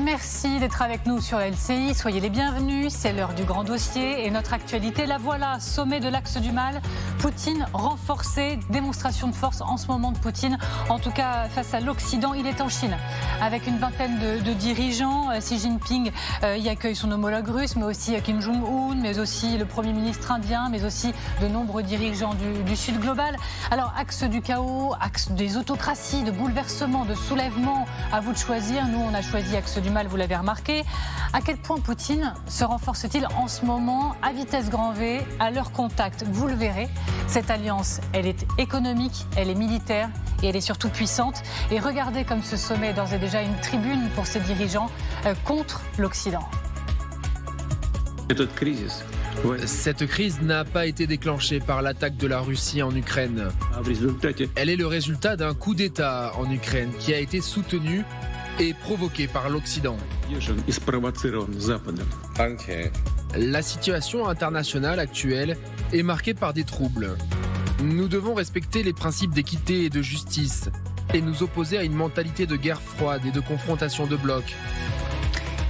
Merci d'être avec nous sur LCI. Soyez les bienvenus. C'est l'heure du grand dossier et notre actualité. La voilà, sommet de l'axe du mal. Poutine renforcé, démonstration de force en ce moment de Poutine. En tout cas, face à l'Occident, il est en Chine. Avec une vingtaine de dirigeants. Xi Jinping y accueille son homologue russe, mais aussi Kim Jong-un, mais aussi le Premier ministre indien, mais aussi de nombreux dirigeants du Sud global. Alors, axe du chaos, axe des autocraties, de bouleversement, de soulèvement. À vous de choisir. Nous, on a choisi axe du mal, vous l'avez remarqué. À quel point Poutine se renforce-t-il en ce moment à vitesse grand V, à leur contact? Vous le verrez, cette alliance, elle est économique, elle est militaire et elle est surtout puissante. Et regardez comme ce sommet est d'ores et déjà une tribune pour ses dirigeants contre l'Occident. Cette crise n'a pas été déclenchée par l'attaque de la Russie en Ukraine. Elle est le résultat d'un coup d'État en Ukraine qui a été soutenu et provoqué par l'Occident. La situation internationale actuelle est marquée par des troubles. Nous devons respecter les principes d'équité et de justice et nous opposer à une mentalité de guerre froide et de confrontation de blocs.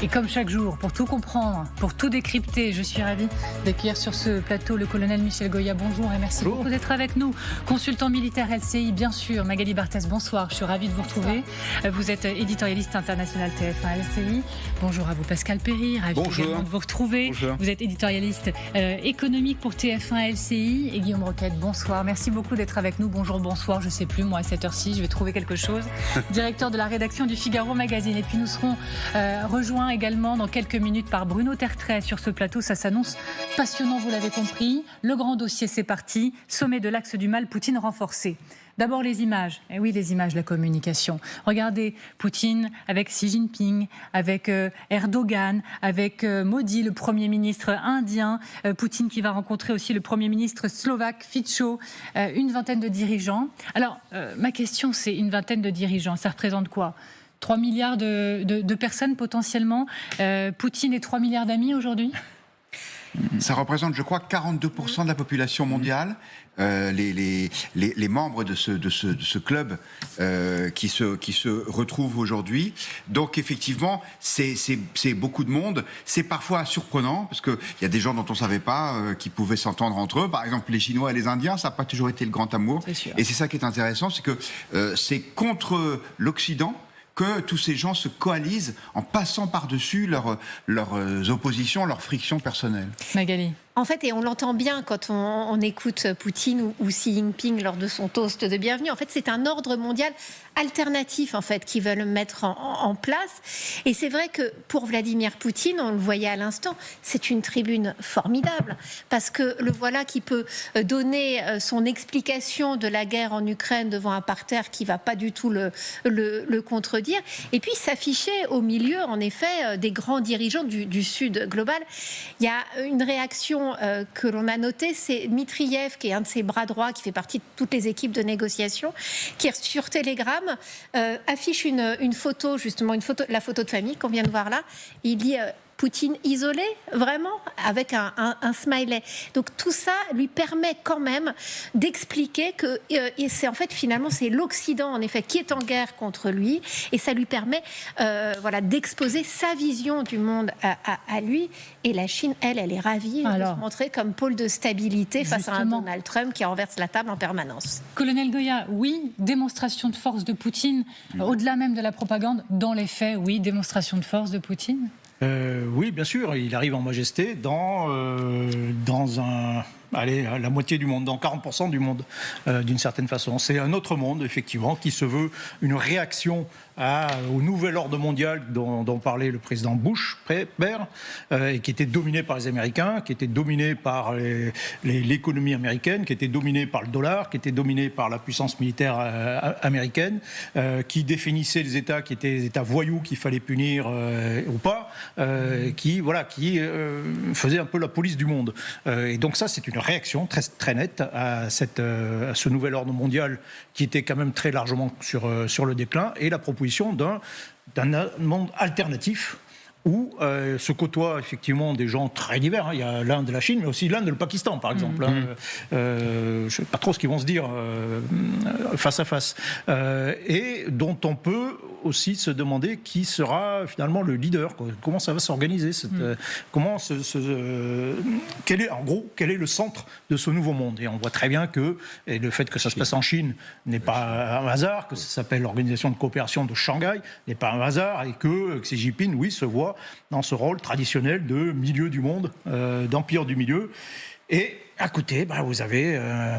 Et comme chaque jour, pour tout comprendre, pour tout décrypter, je suis ravie d'accueillir sur ce plateau le colonel Michel Goya. Bonjour et merci beaucoup d'être avec nous. Consultant militaire LCI, bien sûr. Magali Barthès, bonsoir. Je suis ravie de vous retrouver. Vous êtes éditorialiste international TF1 LCI. Bonjour à vous Pascal Perry, ravi également de vous retrouver. Bonjour. Vous êtes éditorialiste économique pour TF1 LCI. Et Guillaume Roquette, bonsoir. Merci beaucoup d'être avec nous. Bonjour, bonsoir, je ne sais plus, moi à cette heure-ci, je vais trouver quelque chose. Directeur de la rédaction du Figaro Magazine. Et puis nous serons rejoints également dans quelques minutes par Bruno Tertrais sur ce plateau. Ça s'annonce passionnant, vous l'avez compris. Le grand dossier, c'est parti. Sommet de l'axe du mal, Poutine renforcé. D'abord les images. Eh oui, les images, la communication. Regardez, Poutine avec Xi Jinping, avec Erdogan, avec Modi, le Premier ministre indien. Poutine qui va rencontrer aussi le Premier ministre slovaque, Fico. Une vingtaine de dirigeants. Alors, ma question, c'est une vingtaine de dirigeants. Ça représente quoi ? 3 milliards de personnes potentiellement. Poutine et 3 milliards d'amis aujourd'hui ? Ça représente, je crois, 42% de la population mondiale. Les membres de ce club qui se retrouvent aujourd'hui. Donc effectivement, c'est beaucoup de monde. C'est parfois surprenant parce qu'il y a des gens dont on ne savait pas qui pouvaient s'entendre entre eux. Par exemple, les Chinois et les Indiens, ça n'a pas toujours été le grand amour. Et c'est ça qui est intéressant, c'est que c'est contre l'Occident que tous ces gens se coalisent en passant par-dessus leurs oppositions, leurs frictions personnelles. Magali. En fait, et on l'entend bien quand on écoute Poutine ou Xi Jinping lors de son toast de bienvenue, en fait, c'est un ordre mondial alternatif en fait qu'ils veulent mettre en place. Et c'est vrai que pour Vladimir Poutine, on le voyait à l'instant, c'est une tribune formidable parce que le voilà qui peut donner son explication de la guerre en Ukraine devant un parterre qui va pas du tout le contredire. Et puis s'afficher au milieu, en effet, des grands dirigeants du Sud global. Il y a une réaction que l'on a notée, c'est Dmitriev, qui est un de ses bras droits, qui fait partie de toutes les équipes de négociation, qui sur Telegram affiche une photo, justement la photo de famille qu'on vient de voir là. Il dit Poutine isolé, vraiment, avec un smiley. Donc tout ça lui permet quand même d'expliquer que c'est en fait finalement c'est l'Occident en effet qui est en guerre contre lui et ça lui permet d'exposer sa vision du monde à lui. Et la Chine, elle est ravie de se montrer comme pôle de stabilité face à un Donald Trump qui renverse la table en permanence. Colonel Goya, oui, démonstration de force de Poutine, au-delà même de la propagande, dans les faits, oui, démonstration de force de Poutine. Oui, bien sûr, il arrive en majesté dans la moitié du monde, dans 40% du monde, d'une certaine façon. C'est un autre monde, effectivement, qui se veut une réaction au nouvel ordre mondial dont parlait le président Bush, père, et qui était dominé par les Américains, qui était dominé par l'économie américaine, qui était dominé par le dollar, qui était dominé par la puissance militaire américaine, qui définissait les États qui étaient des États voyous qu'il fallait punir ou pas, qui faisait un peu la police du monde. Et donc ça, c'est une réaction très, très nette à ce nouvel ordre mondial qui était quand même très largement sur le déclin, et la proposition d'un monde alternatif où se côtoient effectivement des gens très divers. Il y a l'Inde, la Chine, mais aussi l'Inde et le Pakistan, par exemple. Je ne sais pas trop ce qu'ils vont se dire face à face. Et dont on peut aussi se demander qui sera finalement le leader, quoi. Comment ça va s'organiser, quel est le centre de ce nouveau monde. Et on voit très bien que le fait que ça se passe en Chine n'est pas un hasard, que ça s'appelle l'Organisation de coopération de Shanghai n'est pas un hasard, et que Xi Jinping, oui, se voit dans ce rôle traditionnel de milieu du monde, d'empire du milieu. Et à côté, vous avez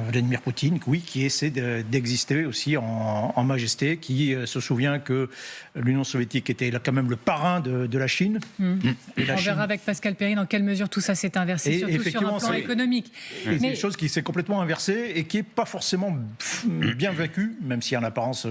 Vladimir Poutine, oui, qui essaie d'exister aussi en majesté, qui se souvient que l'Union soviétique était quand même le parrain de la Chine. Et on verra avec Pascal Perry dans quelle mesure tout ça s'est inversé, surtout sur un plan économique. C'est une chose qui s'est complètement inversée et qui n'est pas forcément bien vécue, même si en apparence,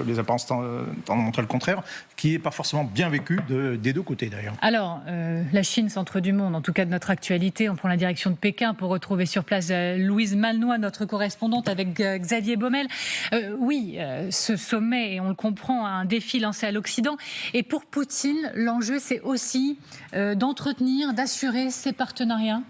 les apparences t'en montrent le contraire, qui n'est pas forcément bien vécue des deux côtés d'ailleurs. Alors, la Chine, centre du monde, en tout cas de notre actualité, on prend la direction de Pékin pour retrouver sur place Louise Malnois, notre correspondante, avec Xavier Baumel. Ce sommet, et on le comprend, a un défi lancé à l'Occident. Et pour Poutine, l'enjeu, c'est aussi d'entretenir, d'assurer ces partenariats.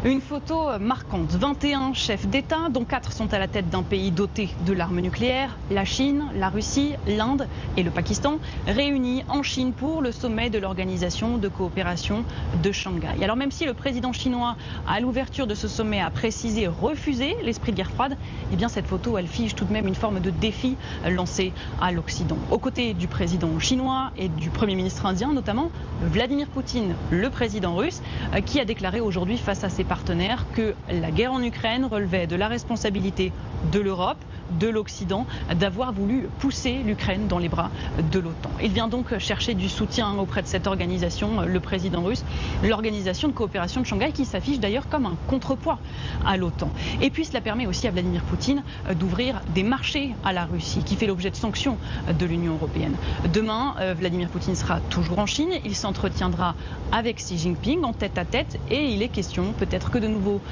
Une photo marquante. 21 chefs d'État, dont 4 sont à la tête d'un pays doté de l'arme nucléaire. La Chine, la Russie, l'Inde et le Pakistan, réunis en Chine pour le sommet de l'Organisation de coopération de Shanghai. Alors même si le président chinois, à l'ouverture de ce sommet, a précisé refuser l'esprit de guerre froide, eh bien cette photo, elle fige tout de même une forme de défi lancé à l'Occident. Aux côtés du président chinois et du Premier ministre indien, notamment Vladimir Poutine, le président russe, qui a déclaré aujourd'hui face à ses partenaires que la guerre en Ukraine relevait de la responsabilité de l'Europe, de l'Occident, d'avoir voulu pousser l'Ukraine dans les bras de l'OTAN. Il vient donc chercher du soutien auprès de cette organisation, le président russe, l'Organisation de coopération de Shanghai, qui s'affiche d'ailleurs comme un contrepoids à l'OTAN. Et puis cela permet aussi à Vladimir Poutine d'ouvrir des marchés à la Russie, qui fait l'objet de sanctions de l'Union européenne. Demain, Vladimir Poutine sera toujours en Chine, il s'entretiendra avec Xi Jinping en tête-à-tête, et il est question peut-être que de nouveaux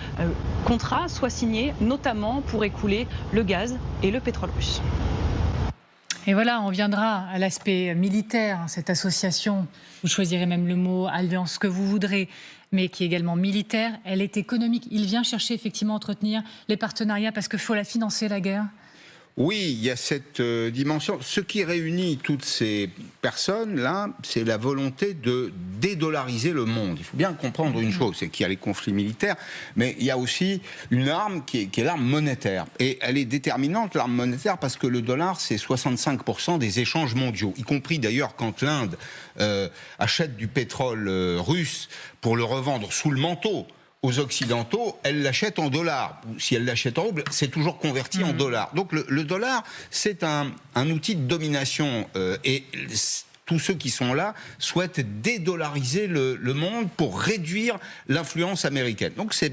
contrats soient signés, notamment pour écouler le gaz et le pétrole russe. Et voilà, on viendra à l'aspect militaire, cette association, vous choisirez même le mot alliance que vous voudrez, mais qui est également militaire, elle est économique. Il vient chercher effectivement à entretenir les partenariats parce qu'il faut la financer, la guerre. Oui, il y a cette dimension. Ce qui réunit toutes ces personnes-là, c'est la volonté de dédollariser le monde. Il faut bien comprendre une chose, c'est qu'il y a les conflits militaires, mais il y a aussi une arme qui est l'arme monétaire. Et elle est déterminante, l'arme monétaire, parce que le dollar, c'est 65% des échanges mondiaux, y compris d'ailleurs quand l'Inde achète du pétrole russe pour le revendre sous le manteau aux Occidentaux, elle l'achète en dollars. Si elle l'achète en roubles, c'est toujours converti en dollars. Donc le dollar, c'est un outil de domination. Et tous ceux qui sont là souhaitent dédollariser le monde pour réduire l'influence américaine. Donc c'est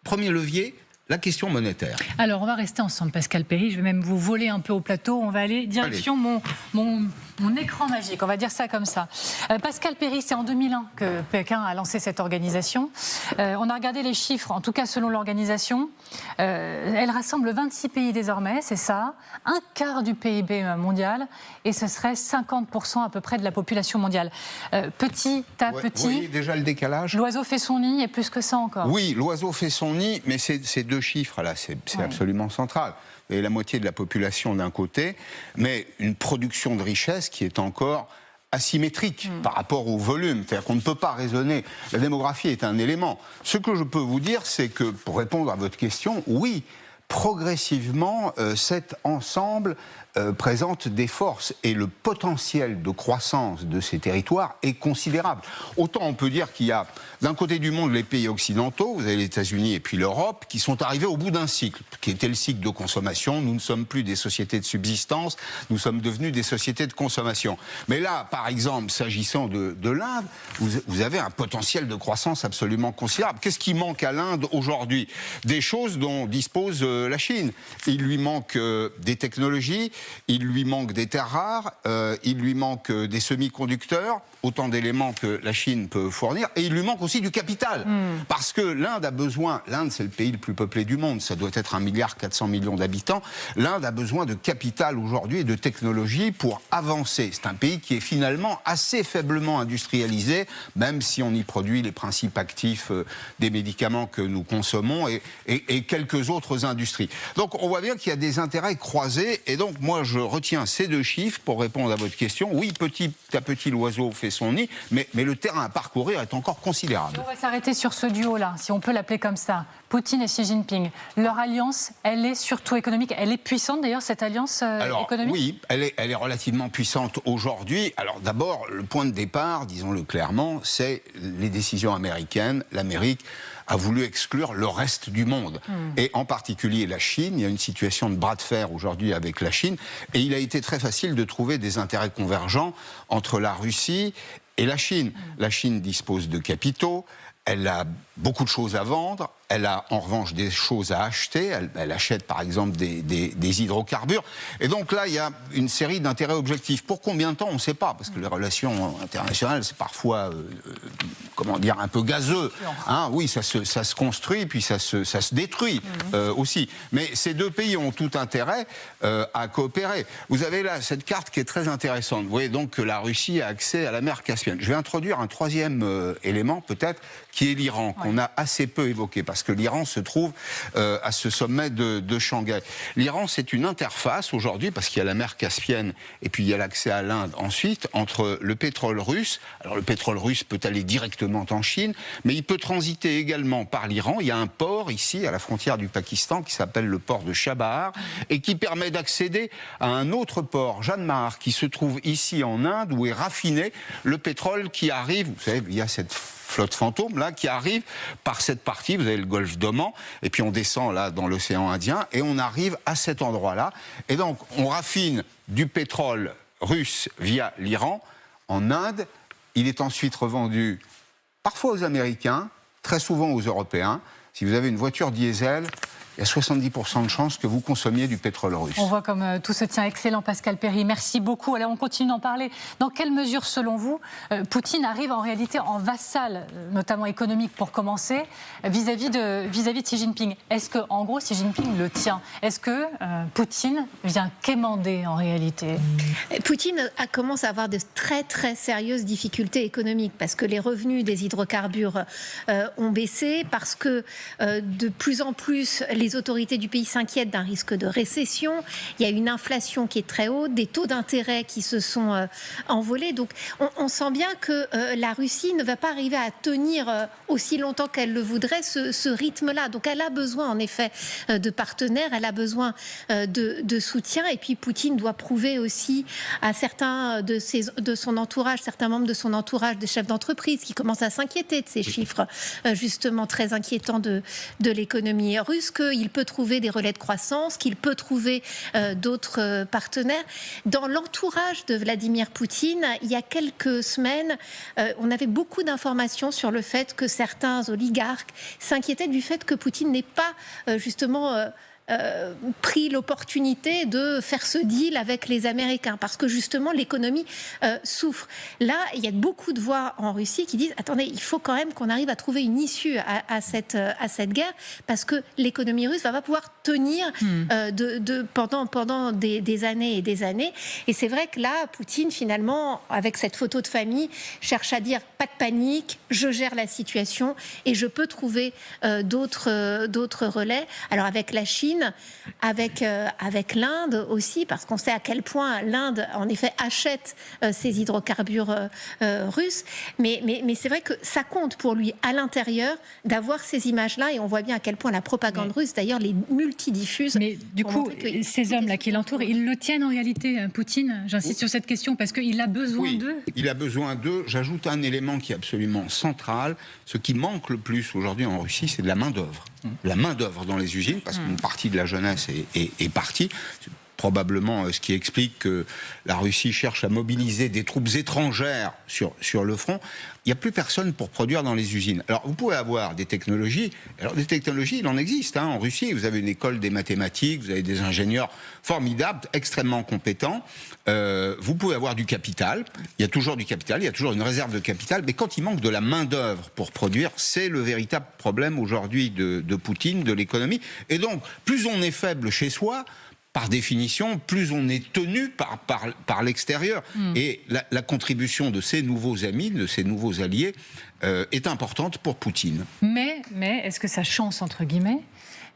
premier levier, la question monétaire. Alors on va rester ensemble, Pascal Perry. Je vais même vous voler un peu au plateau. On va aller direction mon écran magique, on va dire ça comme ça. Pascal Perry, c'est en 2001 que Pékin a lancé cette organisation. On a regardé les chiffres, en tout cas selon l'organisation. Elle rassemble 26 pays désormais, c'est ça, un quart du PIB mondial, et ce serait 50% à peu près de la population mondiale. Petit à petit, vous voyez déjà le décalage. L'oiseau fait son nid, et plus que ça encore. Oui, l'oiseau fait son nid, mais ces deux chiffres-là, c'est absolument central. Et la moitié de la population d'un côté, mais une production de richesse qui est encore asymétrique par rapport au volume. C'est-à-dire qu'on ne peut pas raisonner. La démographie est un élément. Ce que je peux vous dire, c'est que, pour répondre à votre question, oui, progressivement, cet ensemble présente des forces et le potentiel de croissance de ces territoires est considérable. Autant on peut dire qu'il y a d'un côté du monde les pays occidentaux, vous avez les États-Unis et puis l'Europe, qui sont arrivés au bout d'un cycle, qui était le cycle de consommation. Nous ne sommes plus des sociétés de subsistance, nous sommes devenus des sociétés de consommation. Mais là, par exemple, s'agissant de l'Inde, vous avez un potentiel de croissance absolument considérable. Qu'est-ce qui manque à l'Inde aujourd'hui? Des choses dont dispose la Chine. Il lui manque des technologies, il lui manque des terres rares, il lui manque des semi-conducteurs, autant d'éléments que la Chine peut fournir, et il lui manque aussi du capital. Parce que l'Inde a besoin, l'Inde c'est le pays le plus peuplé du monde, ça doit être 1,4 milliard d'habitants, l'Inde a besoin de capital aujourd'hui et de technologie pour avancer. C'est un pays qui est finalement assez faiblement industrialisé, même si on y produit les principes actifs des médicaments que nous consommons et quelques autres industries. Donc on voit bien qu'il y a des intérêts croisés, et donc moi je retiens ces 2 chiffres pour répondre à votre question. Oui, petit à petit l'oiseau fait son nid, mais le terrain à parcourir est encore considérable. On va s'arrêter sur ce duo-là, si on peut l'appeler comme ça. Poutine et Xi Jinping. Leur alliance, elle est surtout économique. Elle est puissante d'ailleurs, cette alliance économique ? Oui, elle est relativement puissante aujourd'hui. Alors d'abord, le point de départ, disons-le clairement, c'est les décisions américaines. L'Amérique a voulu exclure le reste du monde, et en particulier la Chine. Il y a une situation de bras de fer aujourd'hui avec la Chine, et il a été très facile de trouver des intérêts convergents entre la Russie et la Chine. La Chine dispose de capitaux, elle a beaucoup de choses à vendre, elle a en revanche des choses à acheter, elle achète par exemple des hydrocarbures, et donc là il y a une série d'intérêts objectifs. Pour combien de temps, on ne sait pas, parce que les relations internationales c'est parfois un peu gazeux, hein, oui, ça se construit puis ça se détruit aussi, mais ces 2 pays ont tout intérêt à coopérer. Vous avez là cette carte qui est très intéressante, vous voyez donc que la Russie a accès à la mer Caspienne. Je vais introduire un 3e élément peut-être, qui est l'Iran, qu'on a assez peu évoqué, parce que l'Iran se trouve à ce sommet de Shanghai. L'Iran, c'est une interface aujourd'hui, parce qu'il y a la mer Caspienne et puis il y a l'accès à l'Inde ensuite, entre le pétrole russe. Alors le pétrole russe peut aller directement en Chine, mais il peut transiter également par l'Iran. Il y a un port ici, à la frontière du Pakistan, qui s'appelle le port de Chabahar, et qui permet d'accéder à un autre port, Janmar, qui se trouve ici en Inde, où est raffiné le pétrole qui arrive, vous savez, il y a cette flotte fantôme là qui arrive par cette partie, vous avez le golfe d'Oman, et puis on descend là dans l'océan Indien et on arrive à cet endroit-là, et donc on raffine du pétrole russe via l'Iran en Inde. Il est ensuite revendu parfois aux Américains, très souvent aux Européens. Si vous avez une voiture diesel, il y a 70% de chances que vous consommiez du pétrole russe. On voit comme tout se tient. Excellent, Pascal Perry. Merci beaucoup. Alors, on continue d'en parler. Dans quelle mesure, selon vous, Poutine arrive en réalité en vassal, notamment économique pour commencer, vis-à-vis de Xi Jinping? Est-ce que, en gros, Xi Jinping le tient? Est-ce que Poutine vient quémander en réalité? Poutine commence à avoir de très très sérieuses difficultés économiques, parce que les revenus des hydrocarbures ont baissé, parce que de plus en plus les autorités du pays s'inquiètent d'un risque de récession. Il y a une inflation qui est très haute, des taux d'intérêt qui se sont envolés. Donc on sent bien que la Russie ne va pas arriver à tenir aussi longtemps qu'elle le voudrait ce rythme-là. Donc elle a besoin en effet de partenaires, elle a besoin de soutien. Et puis Poutine doit prouver aussi à certains de son entourage, certains membres de son entourage, des chefs d'entreprise qui commencent à s'inquiéter de ces chiffres justement très inquiétants de l'économie russe, qu'il peut trouver des relais de croissance, qu'il peut trouver d'autres partenaires. Dans l'entourage de Vladimir Poutine, il y a quelques semaines, on avait beaucoup d'informations sur le fait que certains oligarques s'inquiétaient du fait que Poutine n'ait pas justement pris l'opportunité de faire ce deal avec les Américains, parce que justement l'économie souffre. Là, il y a beaucoup de voix en Russie qui disent attendez, il faut quand même qu'on arrive à trouver une issue à cette guerre, parce que l'économie russe va pas pouvoir tenir pendant des années et des années. Et c'est vrai que là, Poutine, finalement, avec cette photo de famille, cherche à dire pas de panique, je gère la situation et je peux trouver d'autres relais. Alors avec la Chine, avec l'Inde aussi, parce qu'on sait à quel point l'Inde, en effet, achète ces hydrocarbures russes. Mais c'est vrai que ça compte pour lui, à l'intérieur, d'avoir ces images-là. Et on voit bien à quel point la propagande russe, d'ailleurs, les multidiffuse. Mais du coup, ces hommes-là qui l'entourent, ils le tiennent en réalité, Poutine? J'insiste sur cette question, parce qu'il a besoin d'eux. Il a besoin d'eux. J'ajoute un élément qui est absolument central. Ce qui manque le plus aujourd'hui en Russie, c'est de la main-d'œuvre. La main-d'œuvre dans les usines, parce qu'une partie de la jeunesse est partie. probablement ce qui explique que la Russie cherche à mobiliser des troupes étrangères sur le front. Il n'y a plus personne pour produire dans les usines. Alors, vous pouvez avoir des technologies. Alors, des technologies, il en existe. En Russie, vous avez une école des mathématiques, vous avez des ingénieurs formidables, extrêmement compétents. Vous pouvez avoir du capital. Il y a toujours du capital, il y a toujours une réserve de capital. Mais quand il manque de la main-d'œuvre pour produire, c'est le véritable problème aujourd'hui de Poutine, de l'économie. Et donc, plus on est faible chez soi, par définition, plus on est tenu par l'extérieur. Et la contribution de ces nouveaux amis, de ces nouveaux alliés, est importante pour Poutine. Mais est-ce que sa chance, entre guillemets,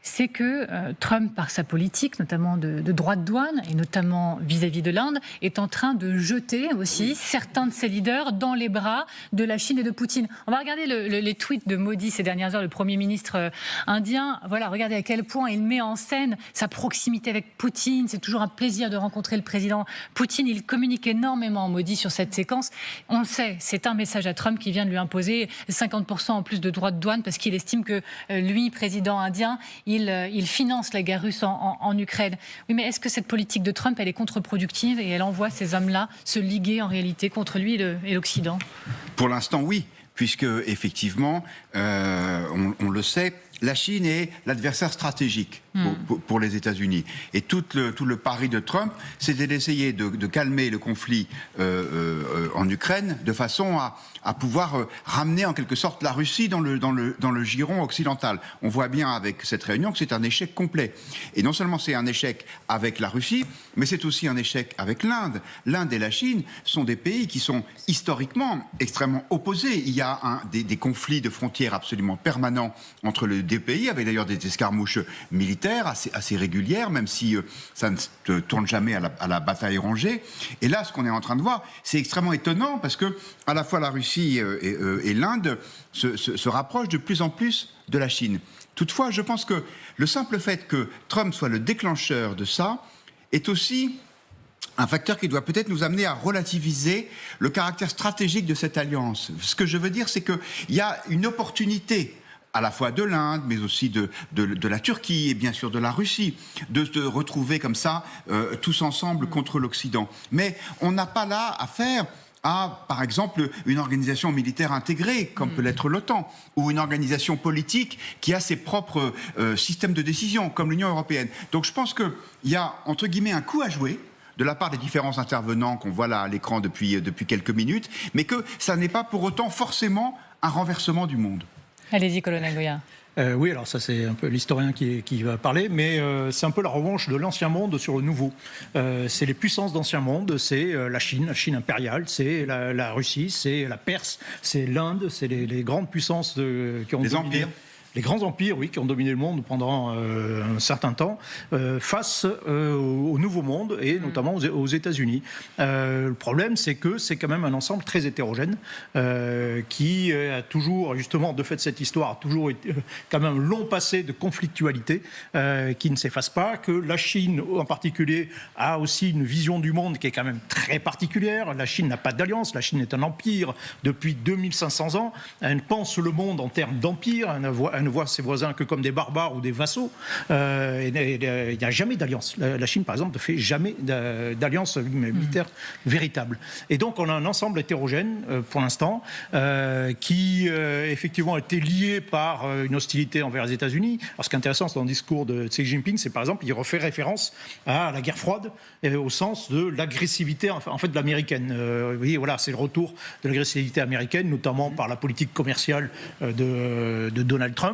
c'est que Trump, par sa politique, notamment de droits de douane, et notamment vis-à-vis de l'Inde, est en train de jeter aussi certains de ses leaders dans les bras de la Chine et de Poutine. On va regarder les tweets de Modi ces dernières heures, le Premier ministre indien. Voilà, regardez à quel point il met en scène sa proximité avec Poutine. C'est toujours un plaisir de rencontrer le président Poutine. Il communique énormément, Modi, sur cette séquence. On le sait, c'est un message à Trump qui vient de lui imposer 50% en plus de droits de douane parce qu'il estime que lui, président indien, il finance la guerre russe en Ukraine. Oui, mais est-ce que cette politique de Trump, elle est contre-productive et elle envoie ces hommes-là se liguer en réalité contre lui et l'Occident ? Pour l'instant, oui, puisque effectivement, on le sait, la Chine est l'adversaire stratégique pour les États-Unis. Et tout le pari de Trump, c'était d'essayer de calmer le conflit en Ukraine de façon à pouvoir ramener en quelque sorte la Russie dans le giron occidental. On voit bien avec cette réunion que c'est un échec complet. Et non seulement c'est un échec avec la Russie, mais c'est aussi un échec avec l'Inde. L'Inde et la Chine sont des pays qui sont historiquement extrêmement opposés. Il y a des conflits de frontières absolument permanents entre les deux pays, avec d'ailleurs des escarmouches militaires assez régulières, même si ça ne tourne jamais à la bataille rangée. Et là, ce qu'on est en train de voir, c'est extrêmement étonnant parce que à la fois la Russie et l'Inde se rapprochent de plus en plus de la Chine. Toutefois, je pense que le simple fait que Trump soit le déclencheur de ça est aussi un facteur qui doit peut-être nous amener à relativiser le caractère stratégique de cette alliance. Ce que je veux dire, c'est qu'il y a une opportunité à la fois de l'Inde, mais aussi de la Turquie et bien sûr de la Russie, de se retrouver comme ça, tous ensemble contre l'Occident. Mais on n'a pas là affaire à, par exemple, une organisation militaire intégrée, comme peut l'être l'OTAN, ou une organisation politique qui a ses propres systèmes de décision, comme l'Union européenne. Donc je pense qu'il y a, entre guillemets, un coup à jouer de la part des différents intervenants qu'on voit là à l'écran depuis quelques minutes, mais que ça n'est pas pour autant forcément un renversement du monde. Allez-y, colonel Goya. Oui, alors ça c'est un peu l'historien qui va parler, mais c'est un peu la revanche de l'ancien monde sur le nouveau. C'est les puissances d'ancien monde, c'est la Chine impériale, c'est la Russie, c'est la Perse, c'est l'Inde, c'est les grandes puissances qui ont les dominé. empires. Les grands empires, oui, qui ont dominé le monde pendant un certain temps, face au Nouveau Monde et notamment aux États-Unis. Le problème, c'est que c'est quand même un ensemble très hétérogène qui a toujours, justement, de fait, cette histoire a toujours été quand même un long passé de conflictualité qui ne s'efface pas, que la Chine, en particulier, a aussi une vision du monde qui est quand même très particulière. La Chine n'a pas d'alliance, la Chine est un empire depuis 2500 ans. Elle pense le monde en termes d'empire, elle ne voit ses voisins que comme des barbares ou des vassaux. Il n'y a jamais d'alliance. La Chine, par exemple, ne fait jamais d'alliance militaire véritable. Et donc, on a un ensemble hétérogène, pour l'instant, qui, effectivement, a été lié par une hostilité envers les États-Unis. Alors, ce qui est intéressant dans le discours de Xi Jinping, c'est, par exemple, il refait référence à la guerre froide, au sens de l'agressivité, en fait, de l'américaine. Vous voyez, voilà, c'est le retour de l'agressivité américaine, notamment par la politique commerciale de Donald Trump,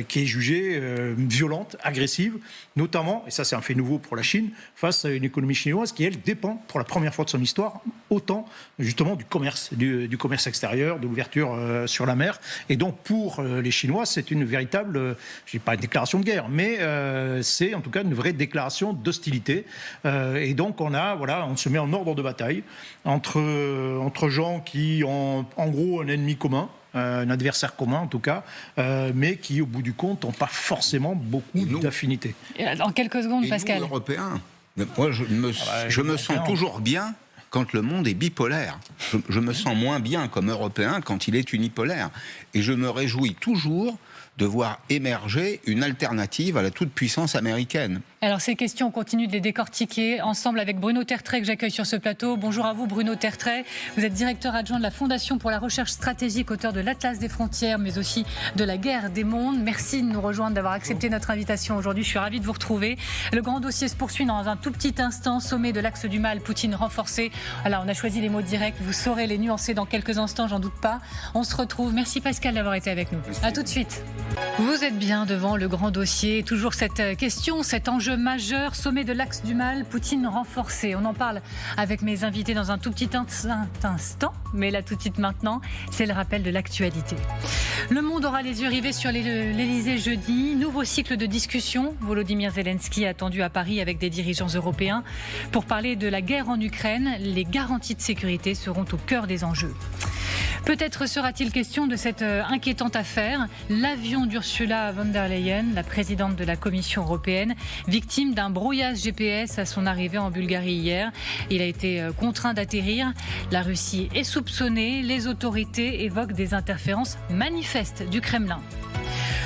qui est jugée violente, agressive, notamment, et ça c'est un fait nouveau pour la Chine, face à une économie chinoise qui, elle, dépend, pour la première fois de son histoire, autant justement du commerce extérieur, de l'ouverture sur la mer. Et donc pour les Chinois, c'est une véritable, je ne dis pas une déclaration de guerre, mais c'est en tout cas une vraie déclaration d'hostilité. Et donc on se met en ordre de bataille entre gens qui ont en gros un ennemi commun, un adversaire commun en tout cas, mais qui au bout du compte n'ont pas forcément beaucoup d'affinités. En quelques secondes, Pascal. Nous, Européens, moi je me sens toujours bien quand le monde est bipolaire. Je me sens moins bien comme Européen quand il est unipolaire. Et je me réjouis toujours de voir émerger une alternative à la toute-puissance américaine. Alors ces questions, on continue de les décortiquer ensemble avec Bruno Tertrais que j'accueille sur ce plateau. Bonjour à vous Bruno Tertrais, vous êtes directeur adjoint de la Fondation pour la recherche stratégique, auteur de l'Atlas des frontières mais aussi de la guerre des mondes. Merci de nous rejoindre, d'avoir accepté notre invitation aujourd'hui, je suis ravie de vous retrouver. Le grand dossier se poursuit dans un tout petit instant, sommet de l'axe du mal, Poutine renforcé. Voilà, on a choisi les mots directs, vous saurez les nuancer dans quelques instants, j'en doute pas. On se retrouve, merci Pascal d'avoir été avec nous. À tout de suite. Vous êtes bien devant le grand dossier, toujours cette question, cet enjeu majeur, sommet de l'axe du mal, Poutine renforcé. On en parle avec mes invités dans un tout petit instant, mais là tout de suite maintenant, c'est le rappel de l'actualité. Le monde aura les yeux rivés sur l'Elysée jeudi. Nouveau cycle de discussion. Volodymyr Zelensky attendu à Paris avec des dirigeants européens pour parler de la guerre en Ukraine. Les garanties de sécurité seront au cœur des enjeux. Peut-être sera-t-il question de cette inquiétante affaire. L'avion d'Ursula von der Leyen, la présidente de la Commission européenne, victime d'un brouillage GPS à son arrivée en Bulgarie hier. Il a été contraint d'atterrir. La Russie est soupçonnée. Les autorités évoquent des interférences manifestes du Kremlin.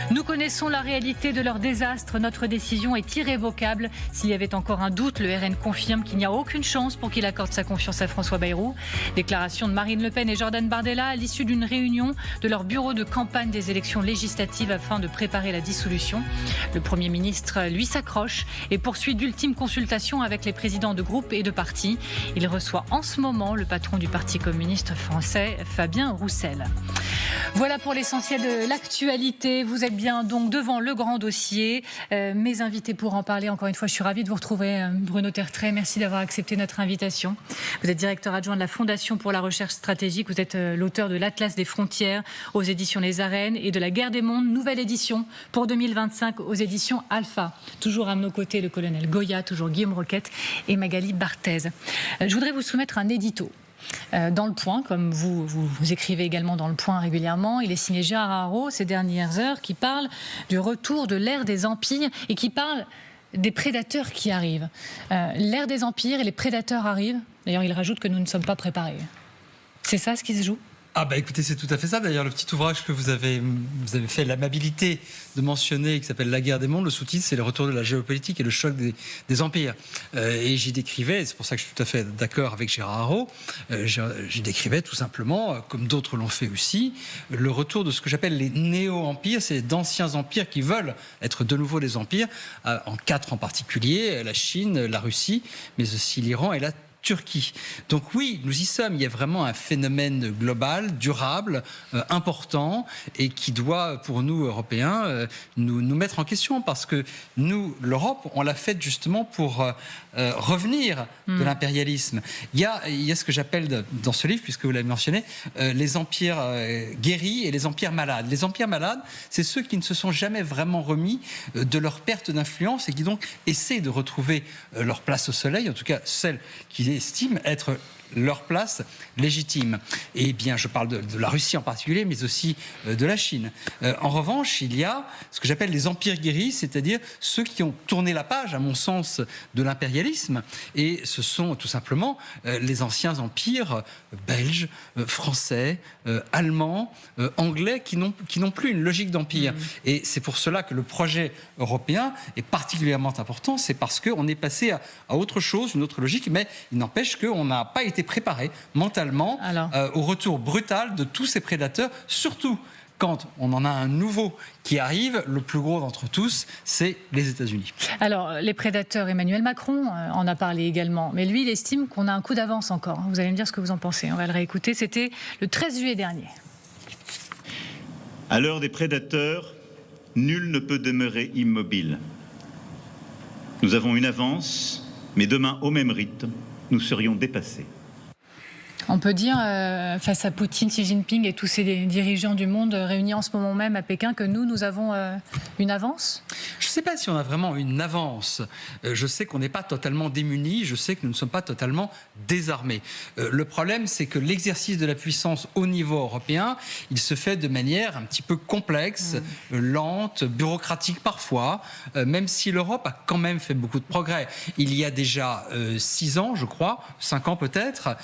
Nous connaissons la réalité de leur désastre. Notre décision est irrévocable. S'il y avait encore un doute, le RN confirme qu'il n'y a aucune chance pour qu'il accorde sa confiance à François Bayrou. Déclaration de Marine Le Pen et Jordan Bardella à l'issue d'une réunion de leur bureau de campagne des élections législatives afin de préparer la dissolution. Le Premier ministre, lui, s'accroche et poursuit d'ultimes consultations avec les présidents de groupes et de partis. Il reçoit en ce moment le patron du Parti communiste français, Fabien Roussel. Voilà pour l'essentiel de l'actualité. Vous êtes bien donc devant le grand dossier. Mes invités pour en parler, encore une fois, je suis ravie de vous retrouver. Bruno Tertrais, merci d'avoir accepté notre invitation. Vous êtes directeur adjoint de la Fondation pour la recherche stratégique. Vous êtes l'auteur de l'Atlas des frontières aux éditions Les Arènes et de la guerre des mondes, nouvelle édition pour 2025 aux éditions Alpha. Toujours à nos côtés, le colonel Goya, toujours Guillaume Roquette et Magali Barthez. Je voudrais vous soumettre un édito. Dans Le Point, comme vous écrivez également dans Le Point régulièrement, il est signé Gérard Haro ces dernières heures, qui parle du retour de l'ère des empires et qui parle des prédateurs qui arrivent. L'ère des empires et les prédateurs arrivent. D'ailleurs, il rajoute que nous ne sommes pas préparés. C'est ça ce qui se joue ? Ah bah écoutez, c'est tout à fait ça. D'ailleurs, le petit ouvrage que vous avez fait l'amabilité de mentionner, qui s'appelle La guerre des mondes, le sous-titre, c'est le retour de la géopolitique et le choc des empires. Et j'y décrivais, et c'est pour ça que je suis tout à fait d'accord avec Gérard Haro, j'y décrivais tout simplement, comme d'autres l'ont fait aussi, le retour de ce que j'appelle les néo-empires, c'est d'anciens empires qui veulent être de nouveau des empires, en 4 en particulier, la Chine, la Russie, mais aussi l'Iran et la Turquie. Donc oui, nous y sommes. Il y a vraiment un phénomène global, durable, important, et qui doit, pour nous, Européens, nous mettre en question, parce que nous, l'Europe, on l'a fait justement pour revenir de l'impérialisme. Il y a ce que j'appelle, dans ce livre, puisque vous l'avez mentionné, les empires guéris et les empires malades. Les empires malades, c'est ceux qui ne se sont jamais vraiment remis de leur perte d'influence et qui donc essaient de retrouver leur place au soleil, en tout cas celle qui estiment être leur place légitime. Et bien, je parle de la Russie en particulier, mais aussi de la Chine. En revanche, il y a ce que j'appelle les empires guéris, c'est-à-dire ceux qui ont tourné la page, à mon sens, de l'impérialisme. Et ce sont tout simplement les anciens empires belges, français, allemands, anglais, qui n'ont plus une logique d'empire. Et c'est pour cela que le projet européen est particulièrement important. C'est parce qu'on est passé à autre chose, une autre logique, mais il n'empêche qu'on n'a pas été préparé mentalement au retour brutal de tous ces prédateurs, surtout quand on en a un nouveau qui arrive. Le plus gros d'entre tous, c'est les États-Unis. Alors, les prédateurs, Emmanuel Macron en a parlé également, mais lui, il estime qu'on a un coup d'avance encore. Vous allez me dire ce que vous en pensez, on va le réécouter. C'était le 13 juillet dernier. À l'heure des prédateurs, nul ne peut demeurer immobile. Nous avons une avance, mais demain, au même rythme, nous serions dépassés. On peut dire, face à Poutine, Xi Jinping et tous ces dirigeants du monde réunis en ce moment même à Pékin, que nous avons une avance ? Je ne sais pas si on a vraiment une avance. Je sais qu'on n'est pas totalement démunis, je sais que nous ne sommes pas totalement désarmés. Le problème, c'est que l'exercice de la puissance au niveau européen, il se fait de manière un petit peu complexe, lente, bureaucratique parfois, même si l'Europe a quand même fait beaucoup de progrès. Il y a déjà 6 ans, je crois, 5 ans peut-être,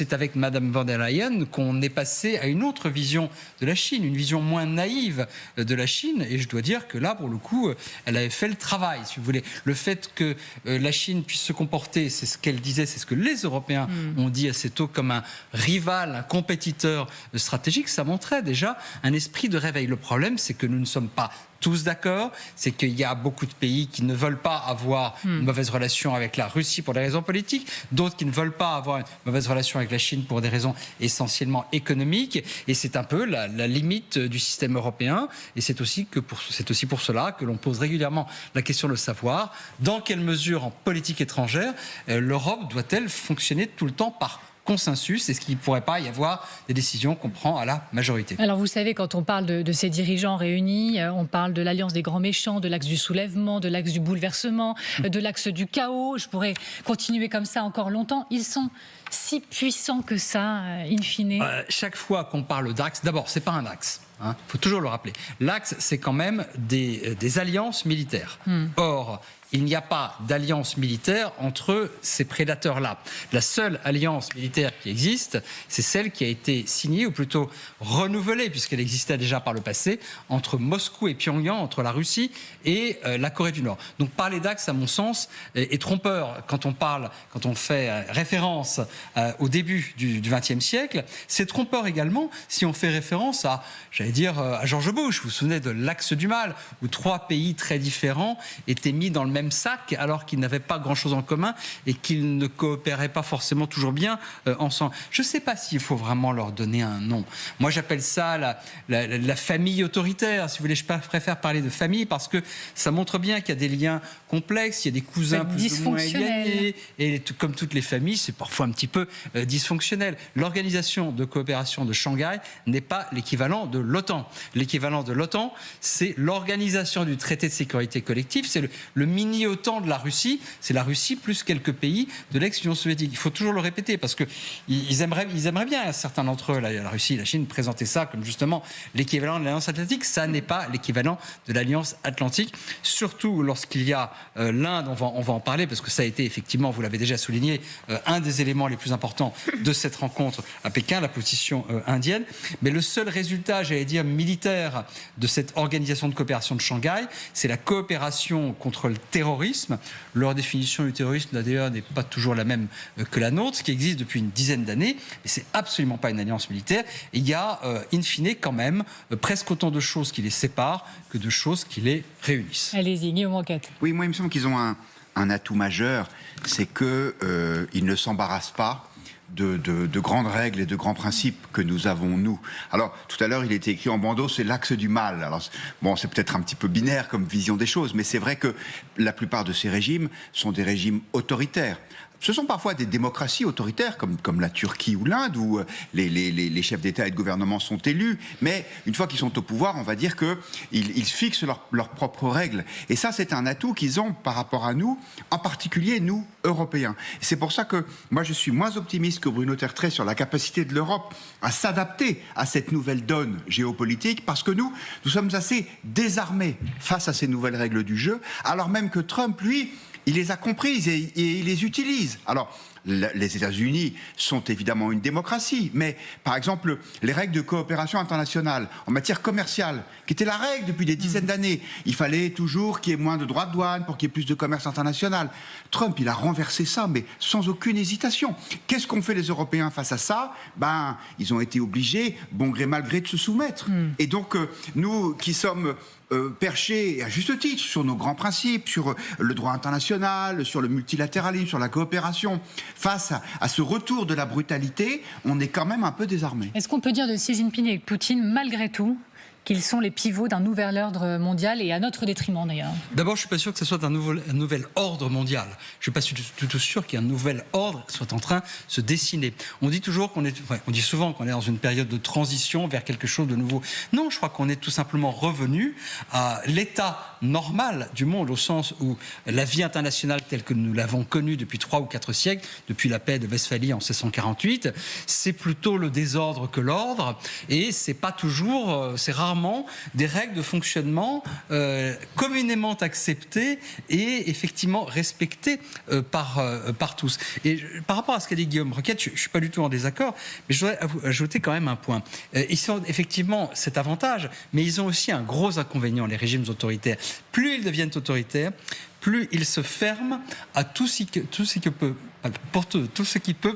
c'est avec Madame von der Leyen qu'on est passé à une autre vision de la Chine, une vision moins naïve de la Chine. Et je dois dire que là, pour le coup, elle avait fait le travail, si vous voulez. Le fait que la Chine puisse se comporter, c'est ce qu'elle disait, c'est ce que les Européens ont dit assez tôt, comme un rival, un compétiteur stratégique, ça montrait déjà un esprit de réveil. Le problème, c'est que nous ne sommes pas tous d'accord, c'est qu'il y a beaucoup de pays qui ne veulent pas avoir une mauvaise relation avec la Russie pour des raisons politiques, d'autres qui ne veulent pas avoir une mauvaise relation avec la Chine pour des raisons essentiellement économiques, et c'est un peu la limite du système européen, et c'est aussi pour cela que l'on pose régulièrement la question de savoir dans quelle mesure en politique étrangère l'Europe doit-elle fonctionner tout le temps par consensus, est-ce qu'il ne pourrait pas y avoir des décisions qu'on prend à la majorité? Alors vous savez, quand on parle de ces dirigeants réunis, on parle de l'alliance des grands méchants, de l'axe du soulèvement, de l'axe du bouleversement, de l'axe du chaos. Je pourrais continuer comme ça encore longtemps. Ils sont si puissants que ça, in fine. Chaque fois qu'on parle d'axe, d'abord, c'est pas un axe. Il faut toujours le rappeler. L'axe, c'est quand même des alliances militaires. Or, il n'y a pas d'alliance militaire entre ces prédateurs-là. La seule alliance militaire qui existe, c'est celle qui a été signée, ou plutôt renouvelée, puisqu'elle existait déjà par le passé, entre Moscou et Pyongyang, entre la Russie et la Corée du Nord. Donc parler d'axe, à mon sens, est trompeur quand on fait référence au début du XXe siècle. C'est trompeur également si on fait référence à George Bush. Vous vous souvenez de l'axe du mal, où 3 pays très différents étaient mis dans le même sac alors qu'ils n'avaient pas grand-chose en commun et qu'ils ne coopéraient pas forcément toujours bien ensemble. Je ne sais pas s'il faut vraiment leur donner un nom. Moi, j'appelle ça la famille autoritaire. Si vous voulez, je préfère parler de famille parce que ça montre bien qu'il y a des liens complexes, il y a des cousins plus ou moins éloignés, et comme toutes les familles, c'est parfois un petit peu dysfonctionnel. L'organisation de coopération de Shanghai n'est pas l'équivalent de l'OTAN. L'équivalent de l'OTAN, c'est l'organisation du traité de sécurité collective, c'est le mini-OTAN de la Russie, c'est la Russie plus quelques pays de l'ex-Union soviétique. Il faut toujours le répéter parce qu'ils aimeraient bien, certains d'entre eux, la Russie et la Chine, présenter ça comme justement l'équivalent de l'Alliance Atlantique. Ça n'est pas l'équivalent de l'Alliance Atlantique, surtout lorsqu'il y a l'Inde, on va en parler parce que ça a été effectivement, vous l'avez déjà souligné, un des éléments les plus importants de cette rencontre à Pékin, la position indienne. Mais le seul résultat, militaire de cette organisation de coopération de Shanghai, c'est la coopération contre le terrorisme. Leur définition du terrorisme, d'ailleurs, n'est pas toujours la même que la nôtre, ce qui existe depuis une dizaine d'années, mais c'est absolument pas une alliance militaire. Et il y a, in fine, quand même, presque autant de choses qui les séparent que de choses qui les réunissent. Allez-y, Guillaume Roquette. Oui, moi, il me semble qu'ils ont un atout majeur, c'est qu'ils ne s'embarrassent pas de grandes règles et de grands principes que nous avons, nous. Alors, tout à l'heure, il était écrit en bandeau, c'est l'axe du mal. Alors, bon, c'est peut-être un petit peu binaire comme vision des choses, mais c'est vrai que la plupart de ces régimes sont des régimes autoritaires. Ce sont parfois des démocraties autoritaires, comme la Turquie ou l'Inde, où les chefs d'État et de gouvernement sont élus. Mais une fois qu'ils sont au pouvoir, on va dire qu'ils fixent leurs propres règles. Et ça, c'est un atout qu'ils ont par rapport à nous, en particulier nous, Européens. Et c'est pour ça que moi, je suis moins optimiste que Bruno Tertrais sur la capacité de l'Europe à s'adapter à cette nouvelle donne géopolitique, parce que nous sommes assez désarmés face à ces nouvelles règles du jeu, alors même que Trump, lui, il les a comprises et il les utilise. Alors, les États-Unis sont évidemment une démocratie, mais par exemple, les règles de coopération internationale en matière commerciale, qui étaient la règle depuis des dizaines d'années, il fallait toujours qu'il y ait moins de droits de douane pour qu'il y ait plus de commerce international. Trump, il a renversé ça, mais sans aucune hésitation. Qu'est-ce qu'ont fait les Européens face à ça ? Ils ont été obligés, bon gré mal gré, de se soumettre. Et donc, nous qui sommes perchés, à juste titre, sur nos grands principes, sur le droit international, sur le multilatéralisme, sur la coopération, face à ce retour de la brutalité, on est quand même un peu désarmé. Est-ce qu'on peut dire de Xi Jinping et de Poutine, malgré tout, qu'ils sont les pivots d'un nouvel ordre mondial et à notre détriment d'ailleurs? D'abord, je ne suis pas sûr que ce soit un nouvel ordre mondial. Je ne suis pas du tout sûr qu'un nouvel ordre soit en train de se dessiner. On dit souvent qu'on est dans une période de transition vers quelque chose de nouveau. Non, je crois qu'on est tout simplement revenu à l'état normal du monde, au sens où la vie internationale telle que nous l'avons connue depuis 3 ou 4 siècles, depuis la paix de Westphalie en 1648, c'est plutôt le désordre que l'ordre, et c'est rarement rarement des règles de fonctionnement communément acceptées et effectivement respectées par tous. Et par rapport à ce qu'a dit Guillaume Roquette, je ne suis pas du tout en désaccord, mais je voudrais ajouter quand même un point. Ils ont effectivement cet avantage, mais ils ont aussi un gros inconvénient, les régimes autoritaires. Plus ils deviennent autoritaires, plus ils se ferment à tout ce qui peut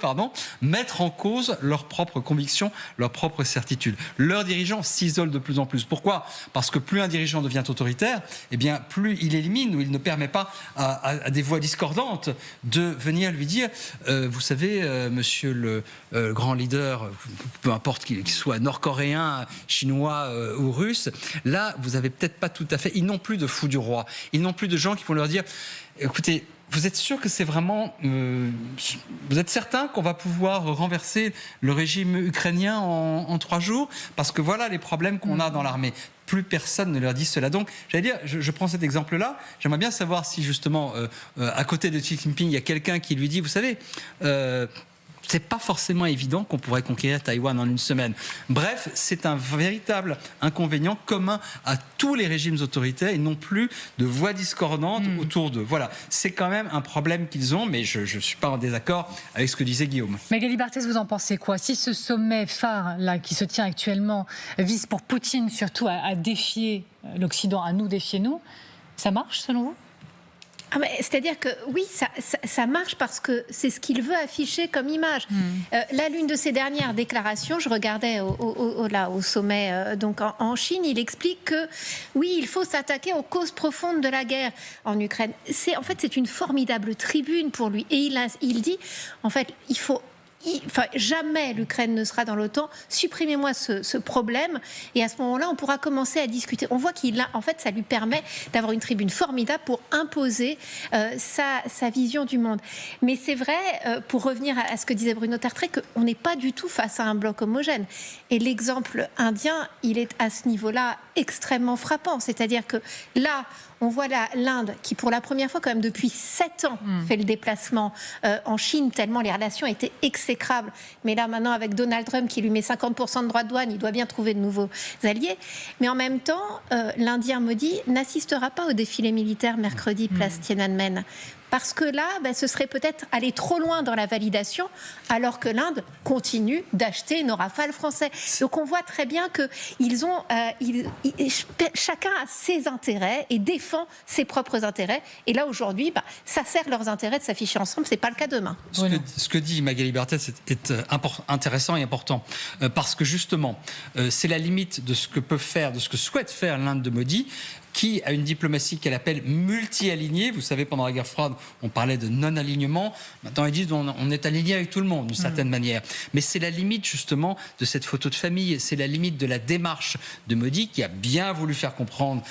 mettre en cause leurs propres convictions, leurs propres certitudes. Leurs dirigeants s'isolent de plus en plus. Pourquoi ? Parce que plus un dirigeant devient autoritaire, eh bien, plus il élimine ou il ne permet pas à des voix discordantes de venir lui dire vous savez, monsieur le grand leader, peu importe qu'il soit nord-coréen, chinois ou russe, là, vous n'avez peut-être pas tout à fait... Ils n'ont plus de fous du roi. Ils n'ont plus de gens qui vont leur dire écoutez, vous êtes sûr que c'est vraiment... vous êtes certain qu'on va pouvoir renverser le régime ukrainien en 3 jours ? Parce que voilà les problèmes qu'on a dans l'armée. Plus personne ne leur dit cela. Donc, j'allais dire, je prends cet exemple-là. J'aimerais bien savoir si, justement, à côté de Xi Jinping, il y a quelqu'un qui lui dit, vous savez... c'est pas forcément évident qu'on pourrait conquérir Taïwan en une semaine. Bref, c'est un véritable inconvénient commun à tous les régimes autoritaires et non plus de voix discordantes autour d'eux. Voilà, c'est quand même un problème qu'ils ont, mais je ne suis pas en désaccord avec ce que disait Guillaume. Magali Barthez, vous en pensez quoi ? Si ce sommet phare là, qui se tient actuellement vise pour Poutine surtout à défier l'Occident, à nous défier nous, ça marche selon vous ? C'est-à-dire que oui, ça marche parce que c'est ce qu'il veut afficher comme image. Là, l'une de ses dernières déclarations, je regardais au sommet donc en Chine, il explique que oui, il faut s'attaquer aux causes profondes de la guerre en Ukraine. C'est une formidable tribune pour lui. Et il dit, en fait, jamais l'Ukraine ne sera dans l'OTAN. Supprimez-moi ce problème et à ce moment-là, on pourra commencer à discuter. On voit ça lui permet d'avoir une tribune formidable pour imposer sa vision du monde. Mais c'est vrai, pour revenir à ce que disait Bruno Tertrais, qu'on n'est pas du tout face à un bloc homogène. Et l'exemple indien, il est à ce niveau-là extrêmement frappant. C'est-à-dire que là, on voit l'Inde qui, pour la première fois, quand même depuis 7 ans, fait le déplacement en Chine, tellement les relations étaient exécrables. Mais là, maintenant, avec Donald Trump qui lui met 50% de droits de douane, il doit bien trouver de nouveaux alliés. Mais en même temps, l'Indien Modi n'assistera pas au défilé militaire mercredi, place Tiananmen. Parce que là, ce serait peut-être aller trop loin dans la validation, alors que l'Inde continue d'acheter nos Rafales français. Donc on voit très bien que chacun a ses intérêts et défend ses propres intérêts. Et là, aujourd'hui, ça sert leurs intérêts de s'afficher ensemble. Ce n'est pas le cas demain. Ce que dit Magali Barthez est intéressant et important. Parce que justement, c'est la limite de ce que peut faire, de ce que souhaite faire l'Inde de Modi, qui a une diplomatie qu'elle appelle multi-alignée. Vous savez, pendant la guerre froide, on parlait de non-alignement. Maintenant, ils disent on est aligné avec tout le monde, d'une certaine manière. Mais c'est la limite, justement, de cette photo de famille. C'est la limite de la démarche de Modi, qui a bien voulu faire comprendre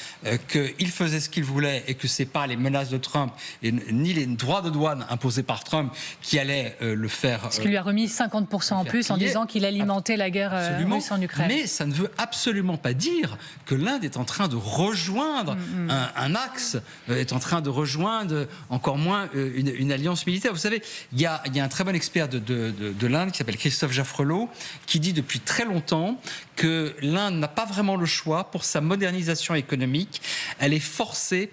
qu'il faisait ce qu'il voulait et que ce n'est pas les menaces de Trump et ni les droits de douane imposés par Trump qui allaient le faire. Parce qu'il lui a remis 50% en plus en disant qu'il alimentait la guerre russe en Ukraine. Mais ça ne veut absolument pas dire que l'Inde est en train de rejoindre un axe, est en train de rejoindre encore moins une alliance militaire. Vous savez, il y a un très bon expert de l'Inde qui s'appelle Christophe Jaffrelot, qui dit depuis très longtemps que l'Inde n'a pas vraiment le choix pour sa modernisation économique. Elle est forcée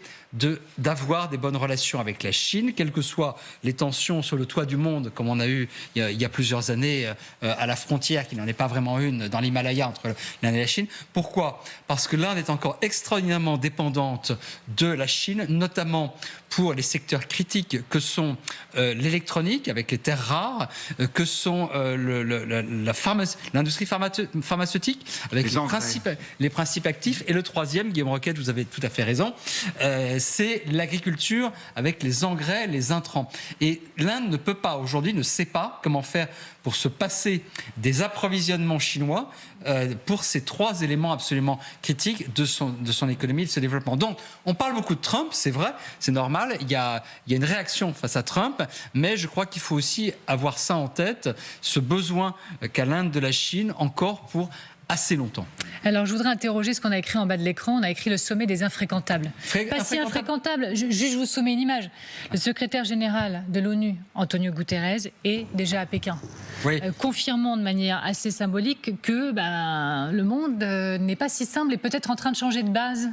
d'avoir des bonnes relations avec la Chine, quelles que soient les tensions sur le toit du monde, comme on a eu il y a plusieurs années à la frontière, qui n'en est pas vraiment une, dans l'Himalaya entre l'Inde et la Chine. Pourquoi ? Parce que l'Inde est encore extraordinairement dépendante de la Chine, notamment pour les secteurs critiques que sont l'électronique, avec les terres rares, que sont l'industrie pharmaceutique, avec les principes actifs. Et le troisième, Guillaume Roquette, vous avez tout à fait raison, c'est l'agriculture avec les engrais, les intrants. Et l'Inde ne peut pas, aujourd'hui, ne sait pas comment faire pour se passer des approvisionnements chinois pour ces 3 éléments absolument critiques de son économie et de son développement. Donc, on parle beaucoup de Trump, c'est vrai, c'est normal, il y a une réaction face à Trump, mais je crois qu'il faut aussi avoir ça en tête, ce besoin qu'a l'Inde de la Chine encore pour assez longtemps. Alors, je voudrais interroger ce qu'on a écrit en bas de l'écran. On a écrit le sommet des infréquentables. Pas si infréquentable. Je vous soumets une image. Le secrétaire général de l'ONU, Antonio Guterres, est déjà à Pékin. Oui. Confirmant de manière assez symbolique que le monde n'est pas si simple et peut-être en train de changer de base.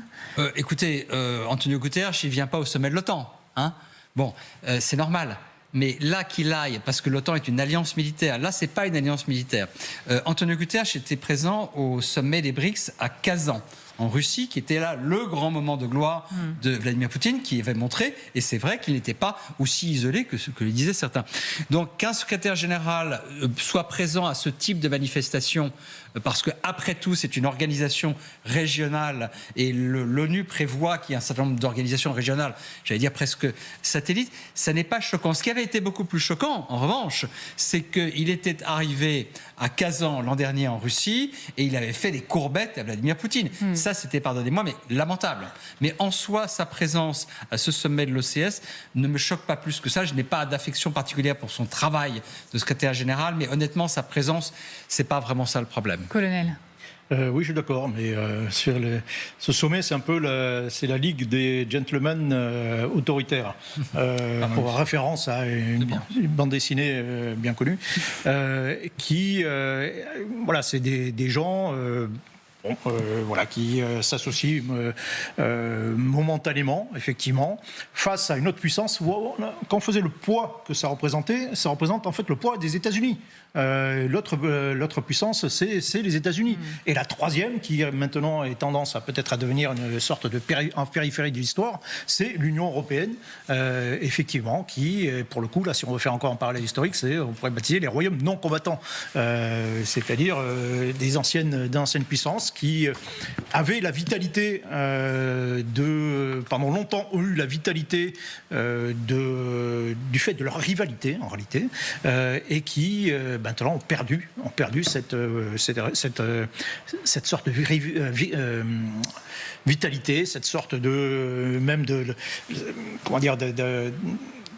Écoutez, Antonio Guterres, il ne vient pas au sommet de l'OTAN. Hein. Bon, c'est normal. Mais là qu'il aille, parce que l'OTAN est une alliance militaire, là c'est pas une alliance militaire. Antonio Guterres était présent au sommet des BRICS à Kazan, en Russie, qui était là le grand moment de gloire de Vladimir Poutine, qui avait montré, et c'est vrai qu'il n'était pas aussi isolé que ce que le disaient certains. Donc qu'un secrétaire général soit présent à ce type de manifestation, parce qu'après tout c'est une organisation régionale, et l'ONU prévoit qu'il y ait un certain nombre d'organisations régionales, j'allais dire presque satellites, ça n'est pas choquant. Ce qui avait été beaucoup plus choquant, en revanche, c'est qu'il était arrivé à Kazan l'an dernier en Russie, et il avait fait des courbettes à Vladimir Poutine. Ça, c'était, pardonnez-moi, mais lamentable. Mais en soi, sa présence à ce sommet de l'OCS ne me choque pas plus que ça. Je n'ai pas d'affection particulière pour son travail de secrétaire général, mais honnêtement, sa présence, c'est pas vraiment ça le problème. Colonel. Oui, je suis d'accord, mais sur ce sommet, c'est un peu c'est la ligue des gentlemen autoritaires, pour référence à une bande dessinée bien connue, qui, voilà, c'est des gens. Voilà, qui s'associe momentanément, effectivement, face à une autre puissance. Quand on faisait le poids que ça représente en fait le poids des États-Unis. L'autre puissance, c'est les États-Unis. Et la troisième, qui maintenant est tendance à peut-être à devenir une sorte de périphérie de l'histoire, c'est l'Union européenne, effectivement, qui, pour le coup, là, si on veut faire encore un parallèle historique, on pourrait baptiser les royaumes non combattants, c'est-à-dire des anciennes puissances qui avaient la vitalité pendant longtemps ont eu la vitalité du fait de leur rivalité, en réalité, et qui maintenant ont perdu cette sorte de vitalité, cette sorte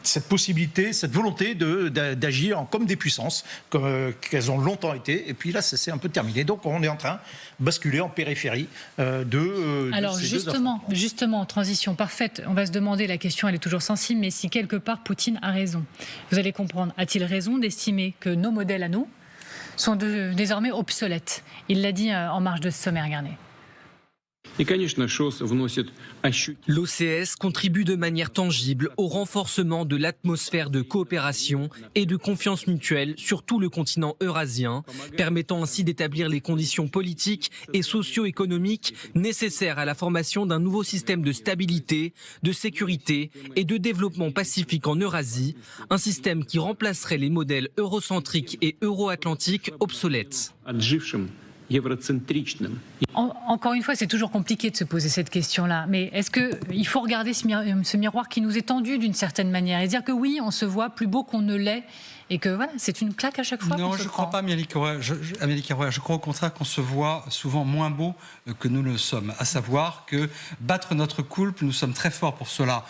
cette possibilité, cette volonté d'agir comme des puissances qu'elles ont longtemps été, et puis là c'est un peu terminé. Donc on est en train de basculer en périphérie Alors ces justement, transition parfaite, on va se demander, la question elle est toujours sensible, mais si quelque part Poutine a raison. Vous allez comprendre, a-t-il raison d'estimer que nos modèles à nous sont désormais obsolètes? Il l'a dit en marge de ce sommet, regardez. L'OCS contribue de manière tangible au renforcement de l'atmosphère de coopération et de confiance mutuelle sur tout le continent eurasien, permettant ainsi d'établir les conditions politiques et socio-économiques nécessaires à la formation d'un nouveau système de stabilité, de sécurité et de développement pacifique en Eurasie, un système qui remplacerait les modèles eurocentriques et euro-atlantiques obsolètes. Encore une fois, c'est toujours compliqué de se poser cette question-là. Mais est-ce qu'il faut regarder ce miroir qui nous est tendu d'une certaine manière et dire que oui, on se voit plus beau qu'on ne l'est et que voilà, c'est une claque à chaque fois? Non, je ne crois pas, Amélie Carrère. Je crois au contraire qu'on se voit souvent moins beau que nous le sommes. À savoir que battre notre coulpe, nous sommes très forts pour cela,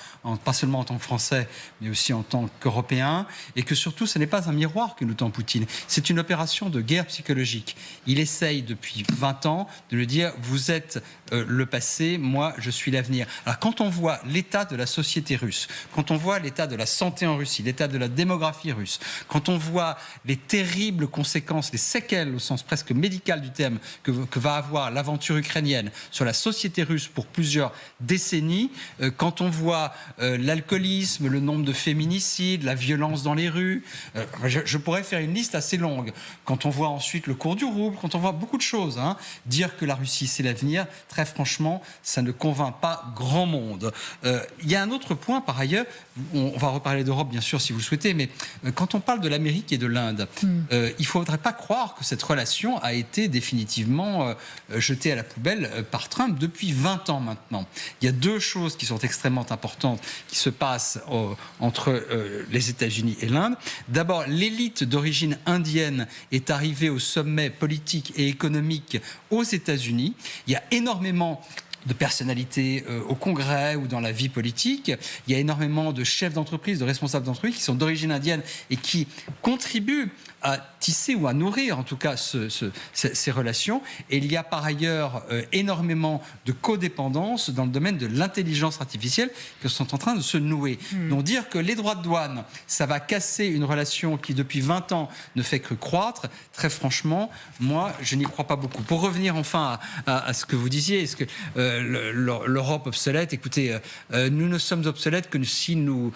pas seulement en tant que Français, mais aussi en tant qu'Européens. Et que surtout, ce n'est pas un miroir que nous tend Poutine. C'est une opération de guerre psychologique. Il essaye depuis 20 ans de lui dire, vous êtes le passé, moi je suis l'avenir. Alors quand on voit l'état de la société russe, quand on voit l'état de la santé en Russie, l'état de la démographie russe, quand on voit les terribles conséquences, les séquelles au sens presque médical du terme que va avoir l'aventure ukrainienne sur la société russe pour plusieurs décennies, quand on voit l'alcoolisme, le nombre de féminicides, la violence dans les rues, je pourrais faire une liste assez longue. Quand on voit ensuite le cours du rouble, quand on voit beaucoup de choses, dire que la Russie c'est l'avenir, très franchement, ça ne convainc pas grand monde. Il y a un autre point par ailleurs, on va reparler d'Europe bien sûr si vous le souhaitez, mais quand on parle de l'Amérique et de l'Inde, il ne faudrait pas croire que cette relation a été définitivement jetée à la poubelle par Trump depuis 20 ans maintenant. Il y a deux choses qui sont extrêmement importantes qui se passent entre les États-Unis et l'Inde. D'abord, l'élite d'origine indienne est arrivée au sommet politique et économique aux États-Unis. Il y a énormément de personnalités au Congrès ou dans la vie politique. Il y a énormément de chefs d'entreprise, de responsables d'entreprise qui sont d'origine indienne et qui contribuent à tisser ou à nourrir en tout cas ces relations. Et il y a par ailleurs énormément de codépendance dans le domaine de l'intelligence artificielle qui sont en train de se nouer. Donc dire que les droits de douane, ça va casser une relation qui depuis 20 ans ne fait que croître, très franchement, moi je n'y crois pas beaucoup. Pour revenir enfin à ce que vous disiez, est-ce que l'Europe obsolète, écoutez, nous ne sommes obsolètes que si nous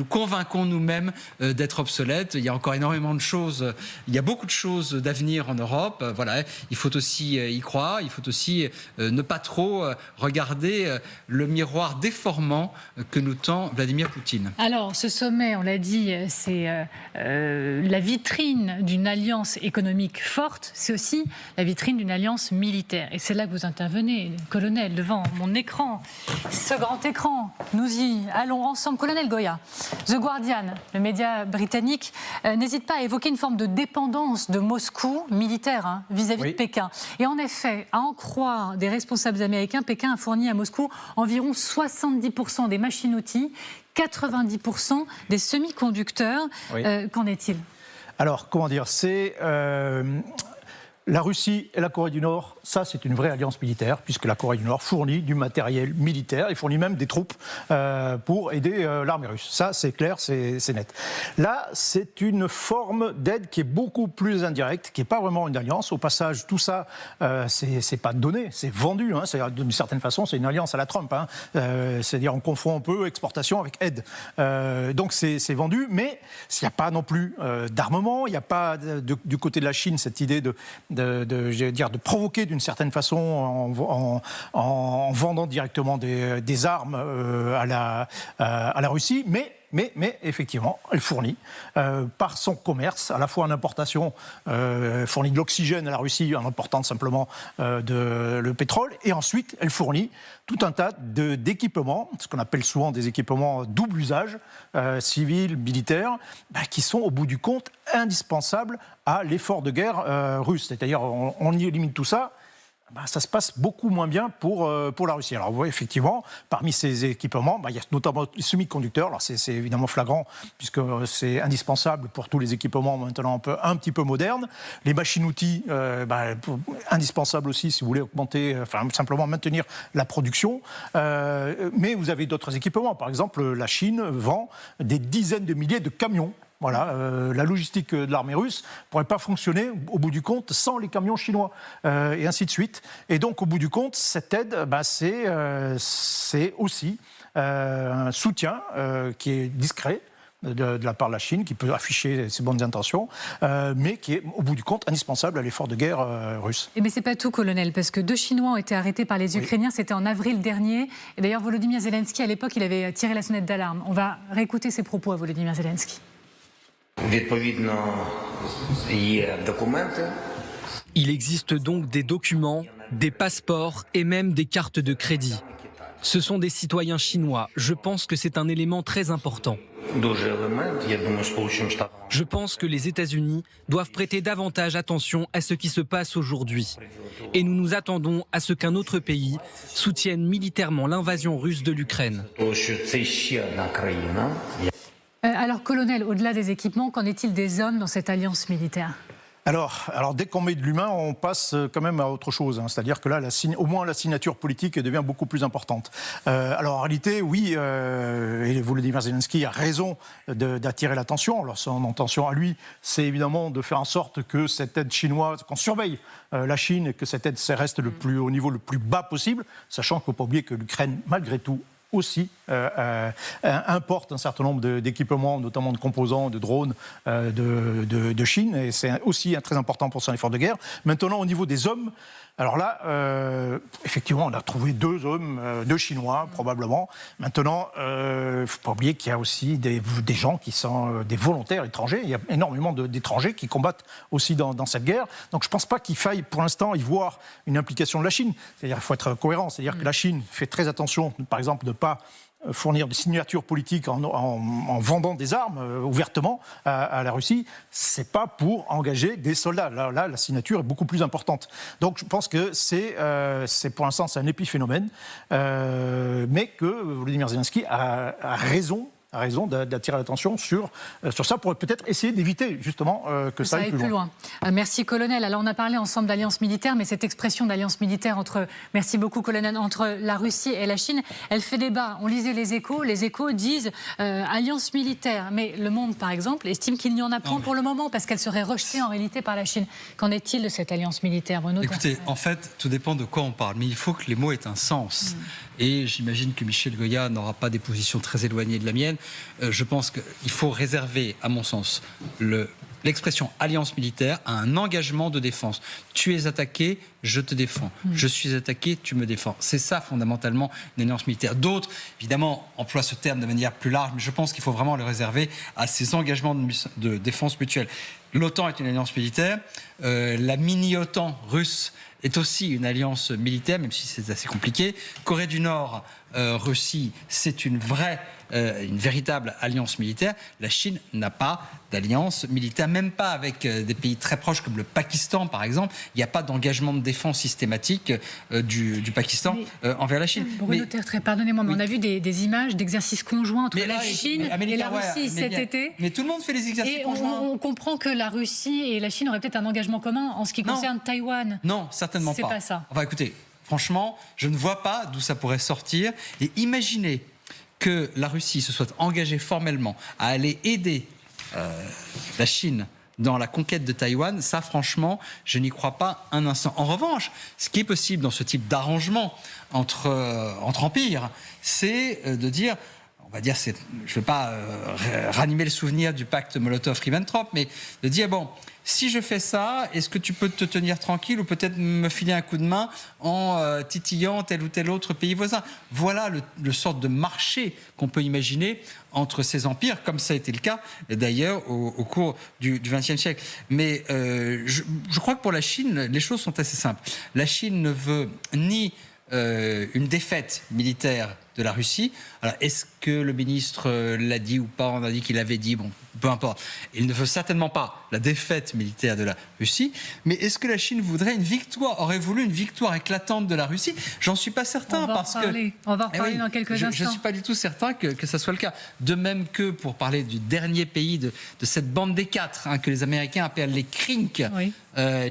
convainquons nous-mêmes d'être obsolètes. Il y a encore énormément de choses, il y a beaucoup de choses d'avenir en Europe. Voilà, il faut aussi y croire, il faut aussi ne pas trop regarder le miroir déformant que nous tend Vladimir Poutine. Alors, ce sommet, on l'a dit, c'est la vitrine d'une alliance économique forte, c'est aussi la vitrine d'une alliance militaire. Et c'est là que vous intervenez, colonel, devant mon écran, ce grand écran. Nous y allons ensemble. Colonel Goya, The Guardian, le média britannique, n'hésite pas à évoquer une forme de dépendance de Moscou, militaire, vis-à-vis de Pékin. Et en effet, à en croire des responsables américains, Pékin a fourni à Moscou environ 70% des machines-outils, 90% des semi-conducteurs. Qu'en est-il ? Alors, comment dire, c'est la Russie et la Corée du Nord, ça c'est une vraie alliance militaire, puisque la Corée du Nord fournit du matériel militaire, et fournit même des troupes pour aider l'armée russe. Ça c'est clair, c'est net. Là, c'est une forme d'aide qui est beaucoup plus indirecte, qui n'est pas vraiment une alliance. Au passage, tout ça, c'est pas donné, c'est vendu. D'une certaine façon, c'est une alliance à la Trump. C'est-à-dire on confond un peu exportation avec aide. Donc c'est vendu, mais il n'y a pas non plus d'armement, il n'y a pas du côté de la Chine cette idée de provoquer d'une certaine façon en vendant directement des armes à la Russie, mais effectivement, elle fournit par son commerce, à la fois en importation, fournit de l'oxygène à la Russie en important simplement le pétrole, et ensuite elle fournit tout un tas d'équipements, ce qu'on appelle souvent des équipements double usage, civils, militaires, qui sont au bout du compte indispensables à l'effort de guerre russe. C'est-à-dire, on y élimine tout ça, ça se passe beaucoup moins bien pour la Russie. Alors, vous voyez, effectivement, parmi ces équipements, il y a notamment les semi-conducteurs. Alors, c'est évidemment flagrant, puisque c'est indispensable pour tous les équipements maintenant un petit peu modernes. Les machines-outils, indispensables aussi, si vous voulez augmenter, simplement maintenir la production. Mais vous avez d'autres équipements. Par exemple, la Chine vend des dizaines de milliers de camions. Voilà, la logistique de l'armée russe ne pourrait pas fonctionner au bout du compte sans les camions chinois, et ainsi de suite. Et donc, au bout du compte, cette aide, c'est aussi un soutien qui est discret de la part de la Chine, qui peut afficher ses bonnes intentions, mais qui est, au bout du compte, indispensable à l'effort de guerre russe. Mais ce n'est pas tout, colonel, parce que 2 Chinois ont été arrêtés par les Ukrainiens, c'était en avril dernier. Et d'ailleurs, Volodymyr Zelensky, à l'époque, il avait tiré la sonnette d'alarme. On va réécouter ses propos à Volodymyr Zelensky. Il existe donc des documents, des passeports et même des cartes de crédit. Ce sont des citoyens chinois. Je pense que c'est un élément très important. Je pense que les États-Unis doivent prêter davantage attention à ce qui se passe aujourd'hui. Et nous nous attendons à ce qu'un autre pays soutienne militairement l'invasion russe de l'Ukraine. Alors, colonel, au-delà des équipements, qu'en est-il des hommes dans cette alliance militaire ? Alors, dès qu'on met de l'humain, on passe quand même à autre chose. C'est-à-dire que là, au moins, la signature politique devient beaucoup plus importante. Alors, en réalité, oui, et Volodymyr Zelensky a raison d'attirer l'attention. Alors, son intention à lui, c'est évidemment de faire en sorte que cette aide chinoise, qu'on surveille la Chine et que cette aide reste au niveau le plus bas possible, sachant qu'il ne faut pas oublier que l'Ukraine, malgré tout, aussi importe un certain nombre d'équipements, notamment de composants, de drones de Chine, et c'est aussi très important pour son effort de guerre. Maintenant, au niveau des hommes, alors là, effectivement, on a trouvé 2 hommes, 2 Chinois, probablement. Maintenant, il ne faut pas oublier qu'il y a aussi des gens qui sont des volontaires étrangers. Il y a énormément d'étrangers qui combattent aussi dans cette guerre. Donc je ne pense pas qu'il faille, pour l'instant, y voir une implication de la Chine. C'est-à-dire qu'il faut être cohérent. C'est-à-dire que la Chine fait très attention, par exemple, de ne pas fournir des signatures politiques en vendant des armes ouvertement à la Russie, c'est pas pour engager des soldats. Là, la signature est beaucoup plus importante. Donc, je pense que c'est pour l'instant, c'est un épiphénomène, mais que Volodymyr Zelensky a raison a raison d'attirer l'attention sur ça pour peut-être essayer d'éviter justement que ça aille plus loin. Merci colonel. Alors on a parlé ensemble d'alliance militaire, mais cette expression d'alliance militaire merci beaucoup colonel, entre la Russie et la Chine, elle fait débat. On lisait les Échos disent alliance militaire, mais Le Monde par exemple estime qu'il n'y en a point pour le moment parce qu'elle serait rejetée en réalité par la Chine. Qu'en est-il de cette alliance militaire, Bruno? Écoutez, en fait, tout dépend de quoi on parle, mais il faut que les mots aient un sens. Et j'imagine que Michel Goya n'aura pas des positions très éloignées de la mienne. Je pense qu'il faut réserver, à mon sens, l'expression alliance militaire à un engagement de défense. Tu es attaqué, je te défends. Je suis attaqué, tu me défends. C'est ça, fondamentalement, une alliance militaire. D'autres, évidemment, emploient ce terme de manière plus large, mais je pense qu'il faut vraiment le réserver à ces engagements de défense mutuelle. L'OTAN est une alliance militaire. La mini-OTAN russe est aussi une alliance militaire, même si c'est assez compliqué. Corée du Nord, Russie, c'est une véritable alliance militaire. La Chine n'a pas d'alliance militaire, même pas avec des pays très proches comme le Pakistan, par exemple. Il n'y a pas d'engagement de défense systématique du Pakistan envers la Chine. Bruno Tertrais, pardonnez-moi, mais on a vu des images d'exercices conjoints entre la Chine et la Russie cet été. Mais tout le monde fait les exercices conjoints. On comprend que la Russie et la Chine auraient peut-être un engagement commun en ce qui concerne Taïwan. Non, certainement pas. C'est pas ça. Enfin, écoutez, franchement, je ne vois pas d'où ça pourrait sortir. Et imaginez que la Russie se soit engagée formellement à aller aider la Chine dans la conquête de Taïwan, ça franchement, je n'y crois pas un instant. En revanche, ce qui est possible dans ce type d'arrangement entre empires, c'est de dire, on va dire, je ne veux pas ranimer le souvenir du pacte Molotov-Ribbentrop, mais de dire, bon, si je fais ça, est-ce que tu peux te tenir tranquille ou peut-être me filer un coup de main en titillant tel ou tel autre pays voisin? Voilà le sorte de marché qu'on peut imaginer entre ces empires, comme ça a été le cas d'ailleurs au cours du XXe siècle. Mais je crois que pour la Chine, les choses sont assez simples. La Chine ne veut ni une défaite militaire de la Russie. Alors, est-ce que le ministre l'a dit ou pas? On a dit qu'il avait dit, bon, peu importe. Il ne veut certainement pas la défaite militaire de la Russie, mais est-ce que la Chine aurait voulu une victoire éclatante de la Russie? J'en suis pas certain. On va en reparler dans quelques instants. Je ne suis pas du tout certain que ça soit le cas. De même que, pour parler du dernier pays de cette bande des quatre, que les Américains appellent les CRINC,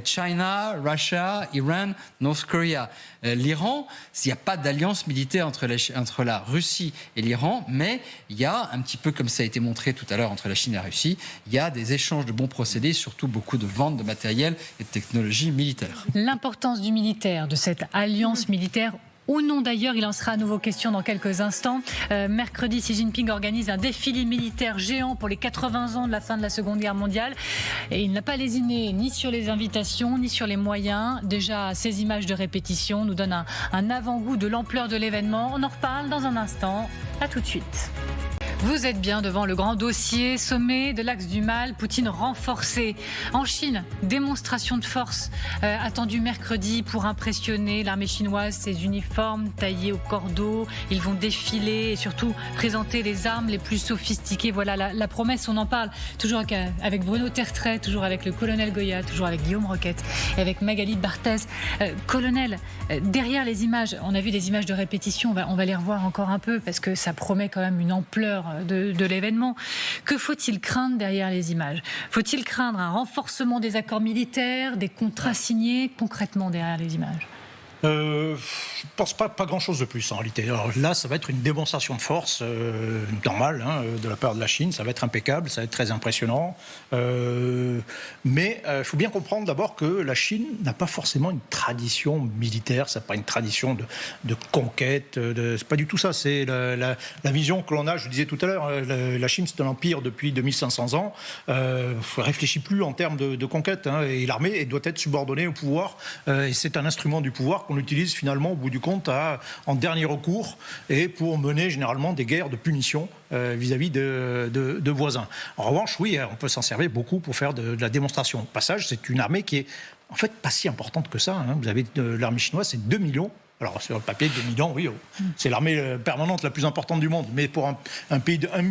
China, Russia, Iran, North Korea. L'Iran, s'il n'y a pas d'alliance militaire entre la Russie et l'Iran, mais il y a, un petit peu comme ça a été montré tout à l'heure entre la Chine et la Russie, il y a des échanges de bons procédés, surtout beaucoup de ventes de matériel et de technologies militaires. L'importance du militaire, de cette alliance militaire, ou non d'ailleurs, il en sera à nouveau question dans quelques instants. Mercredi, Xi Jinping organise un défilé militaire géant pour les 80 ans de la fin de la Seconde Guerre mondiale. Et il n'a pas lésiné ni sur les invitations, ni sur les moyens. Déjà, ces images de répétition nous donnent un avant-goût de l'ampleur de l'événement. On en reparle dans un instant. À tout de suite. Vous êtes bien devant le grand dossier sommet de l'axe du mal, Poutine renforcé. En Chine, démonstration de force attendue mercredi pour impressionner l'armée chinoise, ses uniformes taillés au cordeau. Ils vont défiler et surtout présenter les armes les plus sophistiquées. Voilà la promesse, on en parle toujours avec Bruno Tertrais, toujours avec le colonel Goya, toujours avec Guillaume Roquette et avec Magali Barthez. Colonel, derrière les images, on a vu des images de répétition, on va les revoir encore un peu parce que ça promet quand même une ampleur de l'événement. Que faut-il craindre derrière les images? Faut-il craindre un renforcement des accords militaires, des contrats signés concrètement derrière les images? Je ne pense pas grand-chose de plus en réalité. Alors là, ça va être une démonstration de force normale de la part de la Chine. Ça va être impeccable, ça va être très impressionnant. Mais il faut bien comprendre d'abord que la Chine n'a pas forcément une tradition militaire. Ça n'a pas une tradition de conquête. C'est pas du tout ça. C'est la vision que l'on a. Je le disais tout à l'heure, la Chine c'est un empire depuis 2500 ans. Ne réfléchit plus en termes de conquête. Et l'armée doit être subordonnée au pouvoir. Et c'est un instrument du pouvoir qu'on utilise finalement au bout du compte en dernier recours et pour mener généralement des guerres de punition vis-à-vis de voisins. En revanche, oui, on peut s'en servir beaucoup pour faire de la démonstration. Au passage, c'est une armée qui est en fait pas si importante que ça. Vous avez l'armée chinoise, c'est 2 millions. Alors, sur le papier, 2 millions, oui, c'est l'armée permanente la plus importante du monde. Mais pour un pays de 1,4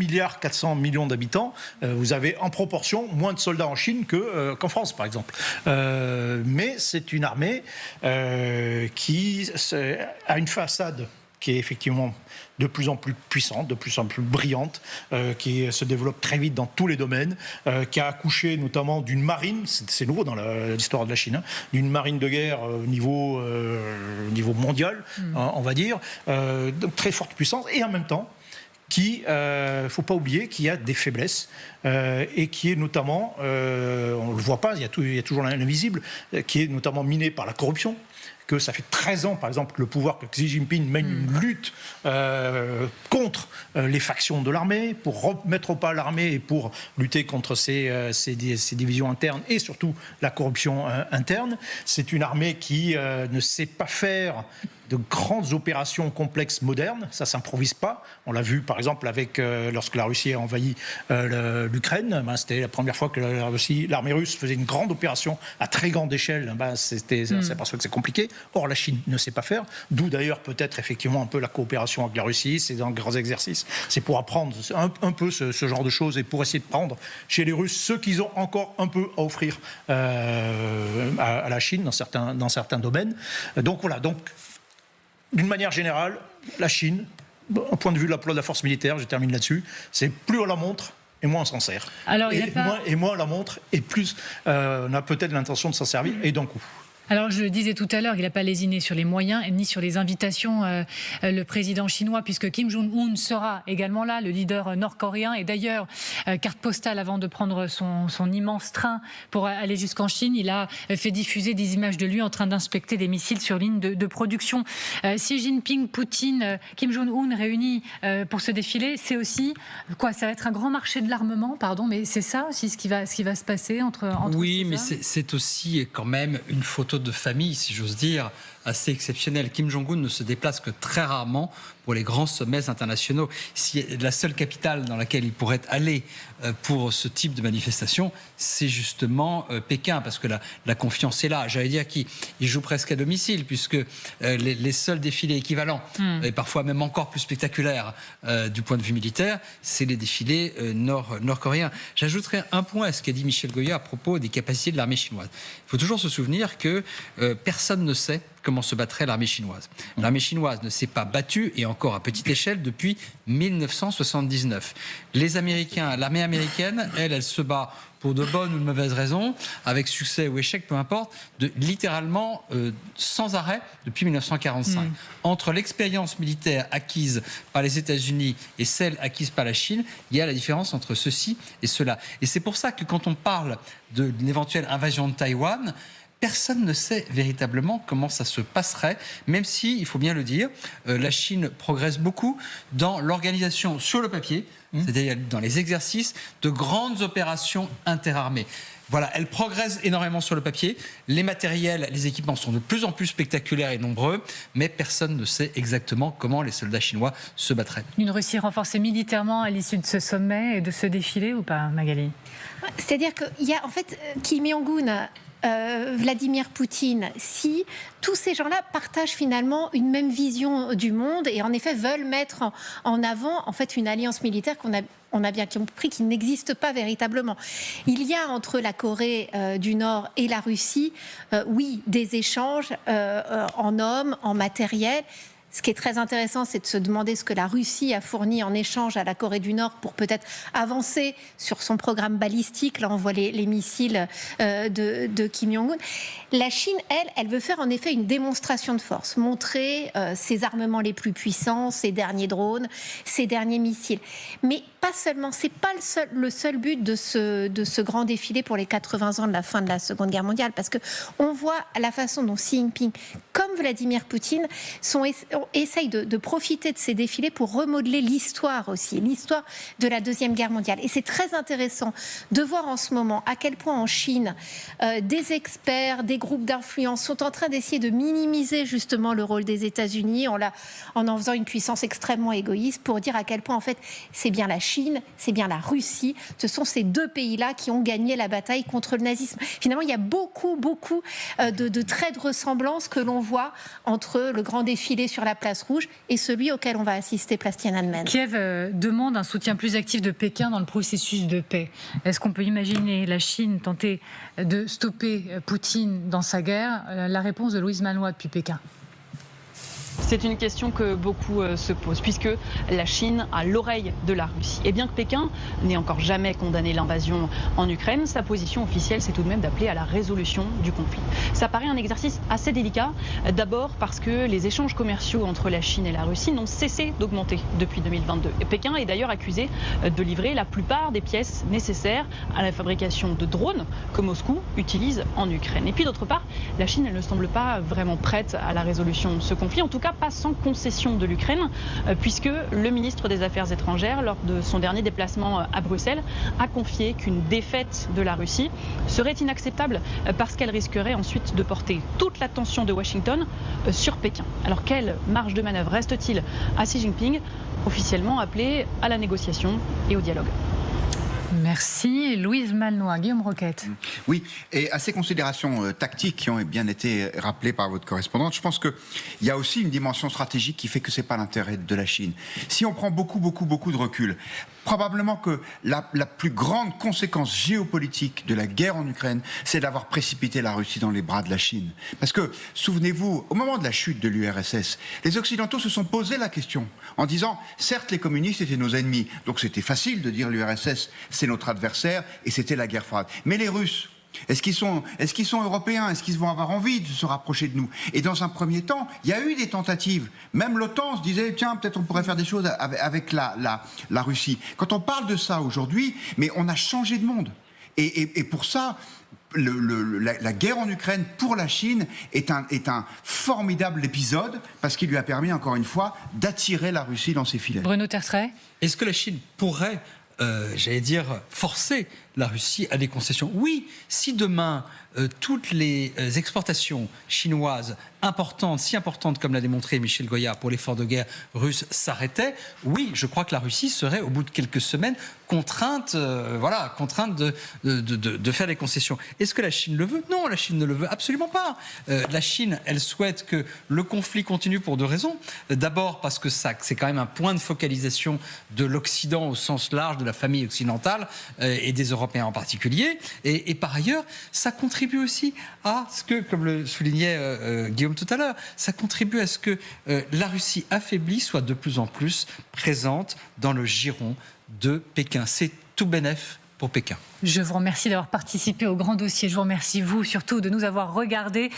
milliard d'habitants, vous avez en proportion moins de soldats en Chine qu'en France, par exemple. Mais c'est une armée qui a une façade qui est effectivement de plus en plus puissante, de plus en plus brillante, qui se développe très vite dans tous les domaines, qui a accouché notamment d'une marine, c'est nouveau dans l'histoire de la Chine, d'une marine de guerre au niveau mondial, on va dire, de très forte puissance, et en même temps, qui, faut pas oublier, qu'il y a des faiblesses et qui est notamment, on le voit pas, il y a toujours l'invisible, qui est notamment miné par la corruption. Que ça fait 13 ans, par exemple, que le pouvoir, que Xi Jinping mène une lutte contre les factions de l'armée, pour remettre au pas l'armée et pour lutter contre ces divisions internes et surtout la corruption interne. C'est une armée qui ne sait pas faire de grandes opérations complexes modernes, ça s'improvise pas. On l'a vu par exemple avec lorsque la Russie a envahi l'Ukraine, c'était la première fois que l'armée russe faisait une grande opération à très grande échelle. C'est parce que c'est compliqué. Or la Chine ne sait pas faire, d'où d'ailleurs peut-être effectivement un peu la coopération avec la Russie. C'est dans de grands exercices, c'est pour apprendre un peu ce genre de choses et pour essayer de prendre chez les Russes ce qu'ils ont encore un peu à offrir à la Chine dans certains domaines. Donc voilà. D'une manière générale, la Chine, au point de vue de la force militaire, je termine là-dessus, c'est plus on la montre et moins on s'en sert. Alors, moins on la montre et plus on a peut-être l'intention de s'en servir et d'un coup. Alors, je le disais tout à l'heure, il n'a pas lésiné sur les moyens ni sur les invitations, le président chinois, puisque Kim Jong-un sera également là, le leader nord-coréen. Et d'ailleurs, carte postale avant de prendre son immense train pour aller jusqu'en Chine, il a fait diffuser des images de lui en train d'inspecter des missiles sur ligne de production. Xi Jinping, Poutine, Kim Jong-un réunis pour ce défilé, c'est aussi quoi? Ça va être un grand marché de l'armement, pardon, mais c'est ça aussi ce qui va se passer entre oui, mais c'est aussi quand même une photo de famille, si j'ose dire, assez exceptionnelle. Kim Jong-un ne se déplace que très rarement pour les grands sommets internationaux. Si la seule capitale dans laquelle il pourrait aller pour ce type de manifestation, c'est justement Pékin, parce que la confiance est là. J'allais dire qu'il joue presque à domicile, puisque les seuls défilés équivalents, et parfois même encore plus spectaculaires du point de vue militaire, c'est les défilés nord-coréens. J'ajouterais un point à ce qu'a dit Michel Goya à propos des capacités de l'armée chinoise. Il faut toujours se souvenir que personne ne sait comment se battrait l'armée chinoise. L'armée chinoise ne s'est pas battue, et encore à petite échelle, depuis 1979. L'armée américaine, elle se bat pour de bonnes ou de mauvaises raisons, avec succès ou échec, peu importe, littéralement sans arrêt depuis 1945. Entre l'expérience militaire acquise par les États-Unis et celle acquise par la Chine, il y a la différence entre ceci et cela. Et c'est pour ça que quand on parle d'une éventuelle invasion de Taïwan, personne ne sait véritablement comment ça se passerait, même si, il faut bien le dire, la Chine progresse beaucoup dans l'organisation sur le papier, c'est-à-dire dans les exercices de grandes opérations interarmées. Voilà, elle progresse énormément sur le papier. Les matériels, les équipements sont de plus en plus spectaculaires et nombreux, mais personne ne sait exactement comment les soldats chinois se battraient. Une Russie renforcée militairement à l'issue de ce sommet et de ce défilé ou pas, Magali? C'est-à-dire qu'il y a en fait Kim Jong-un, Vladimir Poutine, si tous ces gens-là partagent finalement une même vision du monde et en effet veulent mettre en avant en fait une alliance militaire on a bien compris qu'il n'existe pas véritablement. Il y a entre la Corée du Nord et la Russie, oui, des échanges en hommes, en matériel. Ce qui est très intéressant, c'est de se demander ce que la Russie a fourni en échange à la Corée du Nord pour peut-être avancer sur son programme balistique. Là, on voit les missiles de Kim Jong-un. La Chine, elle veut faire en effet une démonstration de force, montrer ses armements les plus puissants, ses derniers drones, ses derniers missiles. Mais pas seulement, c'est pas le seul but de ce grand défilé pour les 80 ans de la fin de la Seconde Guerre mondiale, parce que on voit la façon dont Xi Jinping, comme Vladimir Poutine, essayent de profiter de ces défilés pour remodeler l'histoire aussi, l'histoire de la Deuxième Guerre mondiale. Et c'est très intéressant de voir en ce moment à quel point en Chine, des experts, des groupes d'influence sont en train d'essayer de minimiser justement le rôle des États-Unis en faisant une puissance extrêmement égoïste pour dire à quel point en fait c'est bien la Chine, c'est bien la Russie, ce sont ces deux pays-là qui ont gagné la bataille contre le nazisme. Finalement, il y a beaucoup de traits de ressemblance que l'on voit entre le grand défilé sur la place Rouge et celui auquel on va assister place Tiananmen. Kiev demande un soutien plus actif de Pékin dans le processus de paix. Est-ce qu'on peut imaginer la Chine tenter de stopper Poutine dans sa guerre? La réponse de Louise Malnois depuis Pékin. C'est une question que beaucoup se posent, puisque la Chine a l'oreille de la Russie. Et bien que Pékin n'ait encore jamais condamné l'invasion en Ukraine, sa position officielle, c'est tout de même d'appeler à la résolution du conflit. Ça paraît un exercice assez délicat, d'abord parce que les échanges commerciaux entre la Chine et la Russie n'ont cessé d'augmenter depuis 2022. Et Pékin est d'ailleurs accusé de livrer la plupart des pièces nécessaires à la fabrication de drones que Moscou utilise en Ukraine. Et puis d'autre part, la Chine elle ne semble pas vraiment prête à la résolution de ce conflit, en tout cas pas sans concession de l'Ukraine, puisque le ministre des Affaires étrangères, lors de son dernier déplacement à Bruxelles, a confié qu'une défaite de la Russie serait inacceptable parce qu'elle risquerait ensuite de porter toute l'attention de Washington sur Pékin. Alors quelle marge de manœuvre reste-t-il à Xi Jinping, officiellement appelé à la négociation et au dialogue? Merci. Louise Malnois, Guillaume Roquette. Oui, et à ces considérations tactiques qui ont bien été rappelées par votre correspondante, je pense qu'il y a aussi une dimension stratégique qui fait que ce n'est pas l'intérêt de la Chine. Si on prend beaucoup de recul, probablement que la plus grande conséquence géopolitique de la guerre en Ukraine, c'est d'avoir précipité la Russie dans les bras de la Chine. Parce que, souvenez-vous, au moment de la chute de l'URSS, les Occidentaux se sont posé la question en disant, certes, les communistes étaient nos ennemis, donc c'était facile de dire l'URSS, c'est notre adversaire, et c'était la guerre froide. Mais les Russes, est-ce qu'ils sont européens? Est-ce qu'ils vont avoir envie de se rapprocher de nous? Et dans un premier temps, il y a eu des tentatives. Même l'OTAN se disait, tiens, peut-être on pourrait faire des choses avec la Russie. Quand on parle de ça aujourd'hui, mais on a changé de monde. Et pour ça, la guerre en Ukraine pour la Chine est un formidable épisode parce qu'il lui a permis, encore une fois, d'attirer la Russie dans ses filets. Bruno Tertrais. Est-ce que la Chine pourrait, forcer la Russie à des concessions? Oui, si demain, toutes les exportations chinoises importantes, si importantes comme l'a démontré Michel Goya pour l'effort de guerre russe, s'arrêtaient, oui, je crois que la Russie serait, au bout de quelques semaines, contrainte de faire des concessions. Est-ce que la Chine le veut? Non, la Chine ne le veut absolument pas. La Chine, elle souhaite que le conflit continue pour deux raisons. D'abord parce que c'est quand même un point de focalisation de l'Occident au sens large, de la famille occidentale et des Européens en particulier. Et par ailleurs, ça contribue aussi à ce que, comme le soulignait Guillaume tout à l'heure, ça contribue à ce que la Russie affaiblie soit de plus en plus présente dans le giron de Pékin. C'est tout bénef pour Pékin. Je vous remercie d'avoir participé au grand dossier. Je vous remercie, vous, surtout, de nous avoir regardés.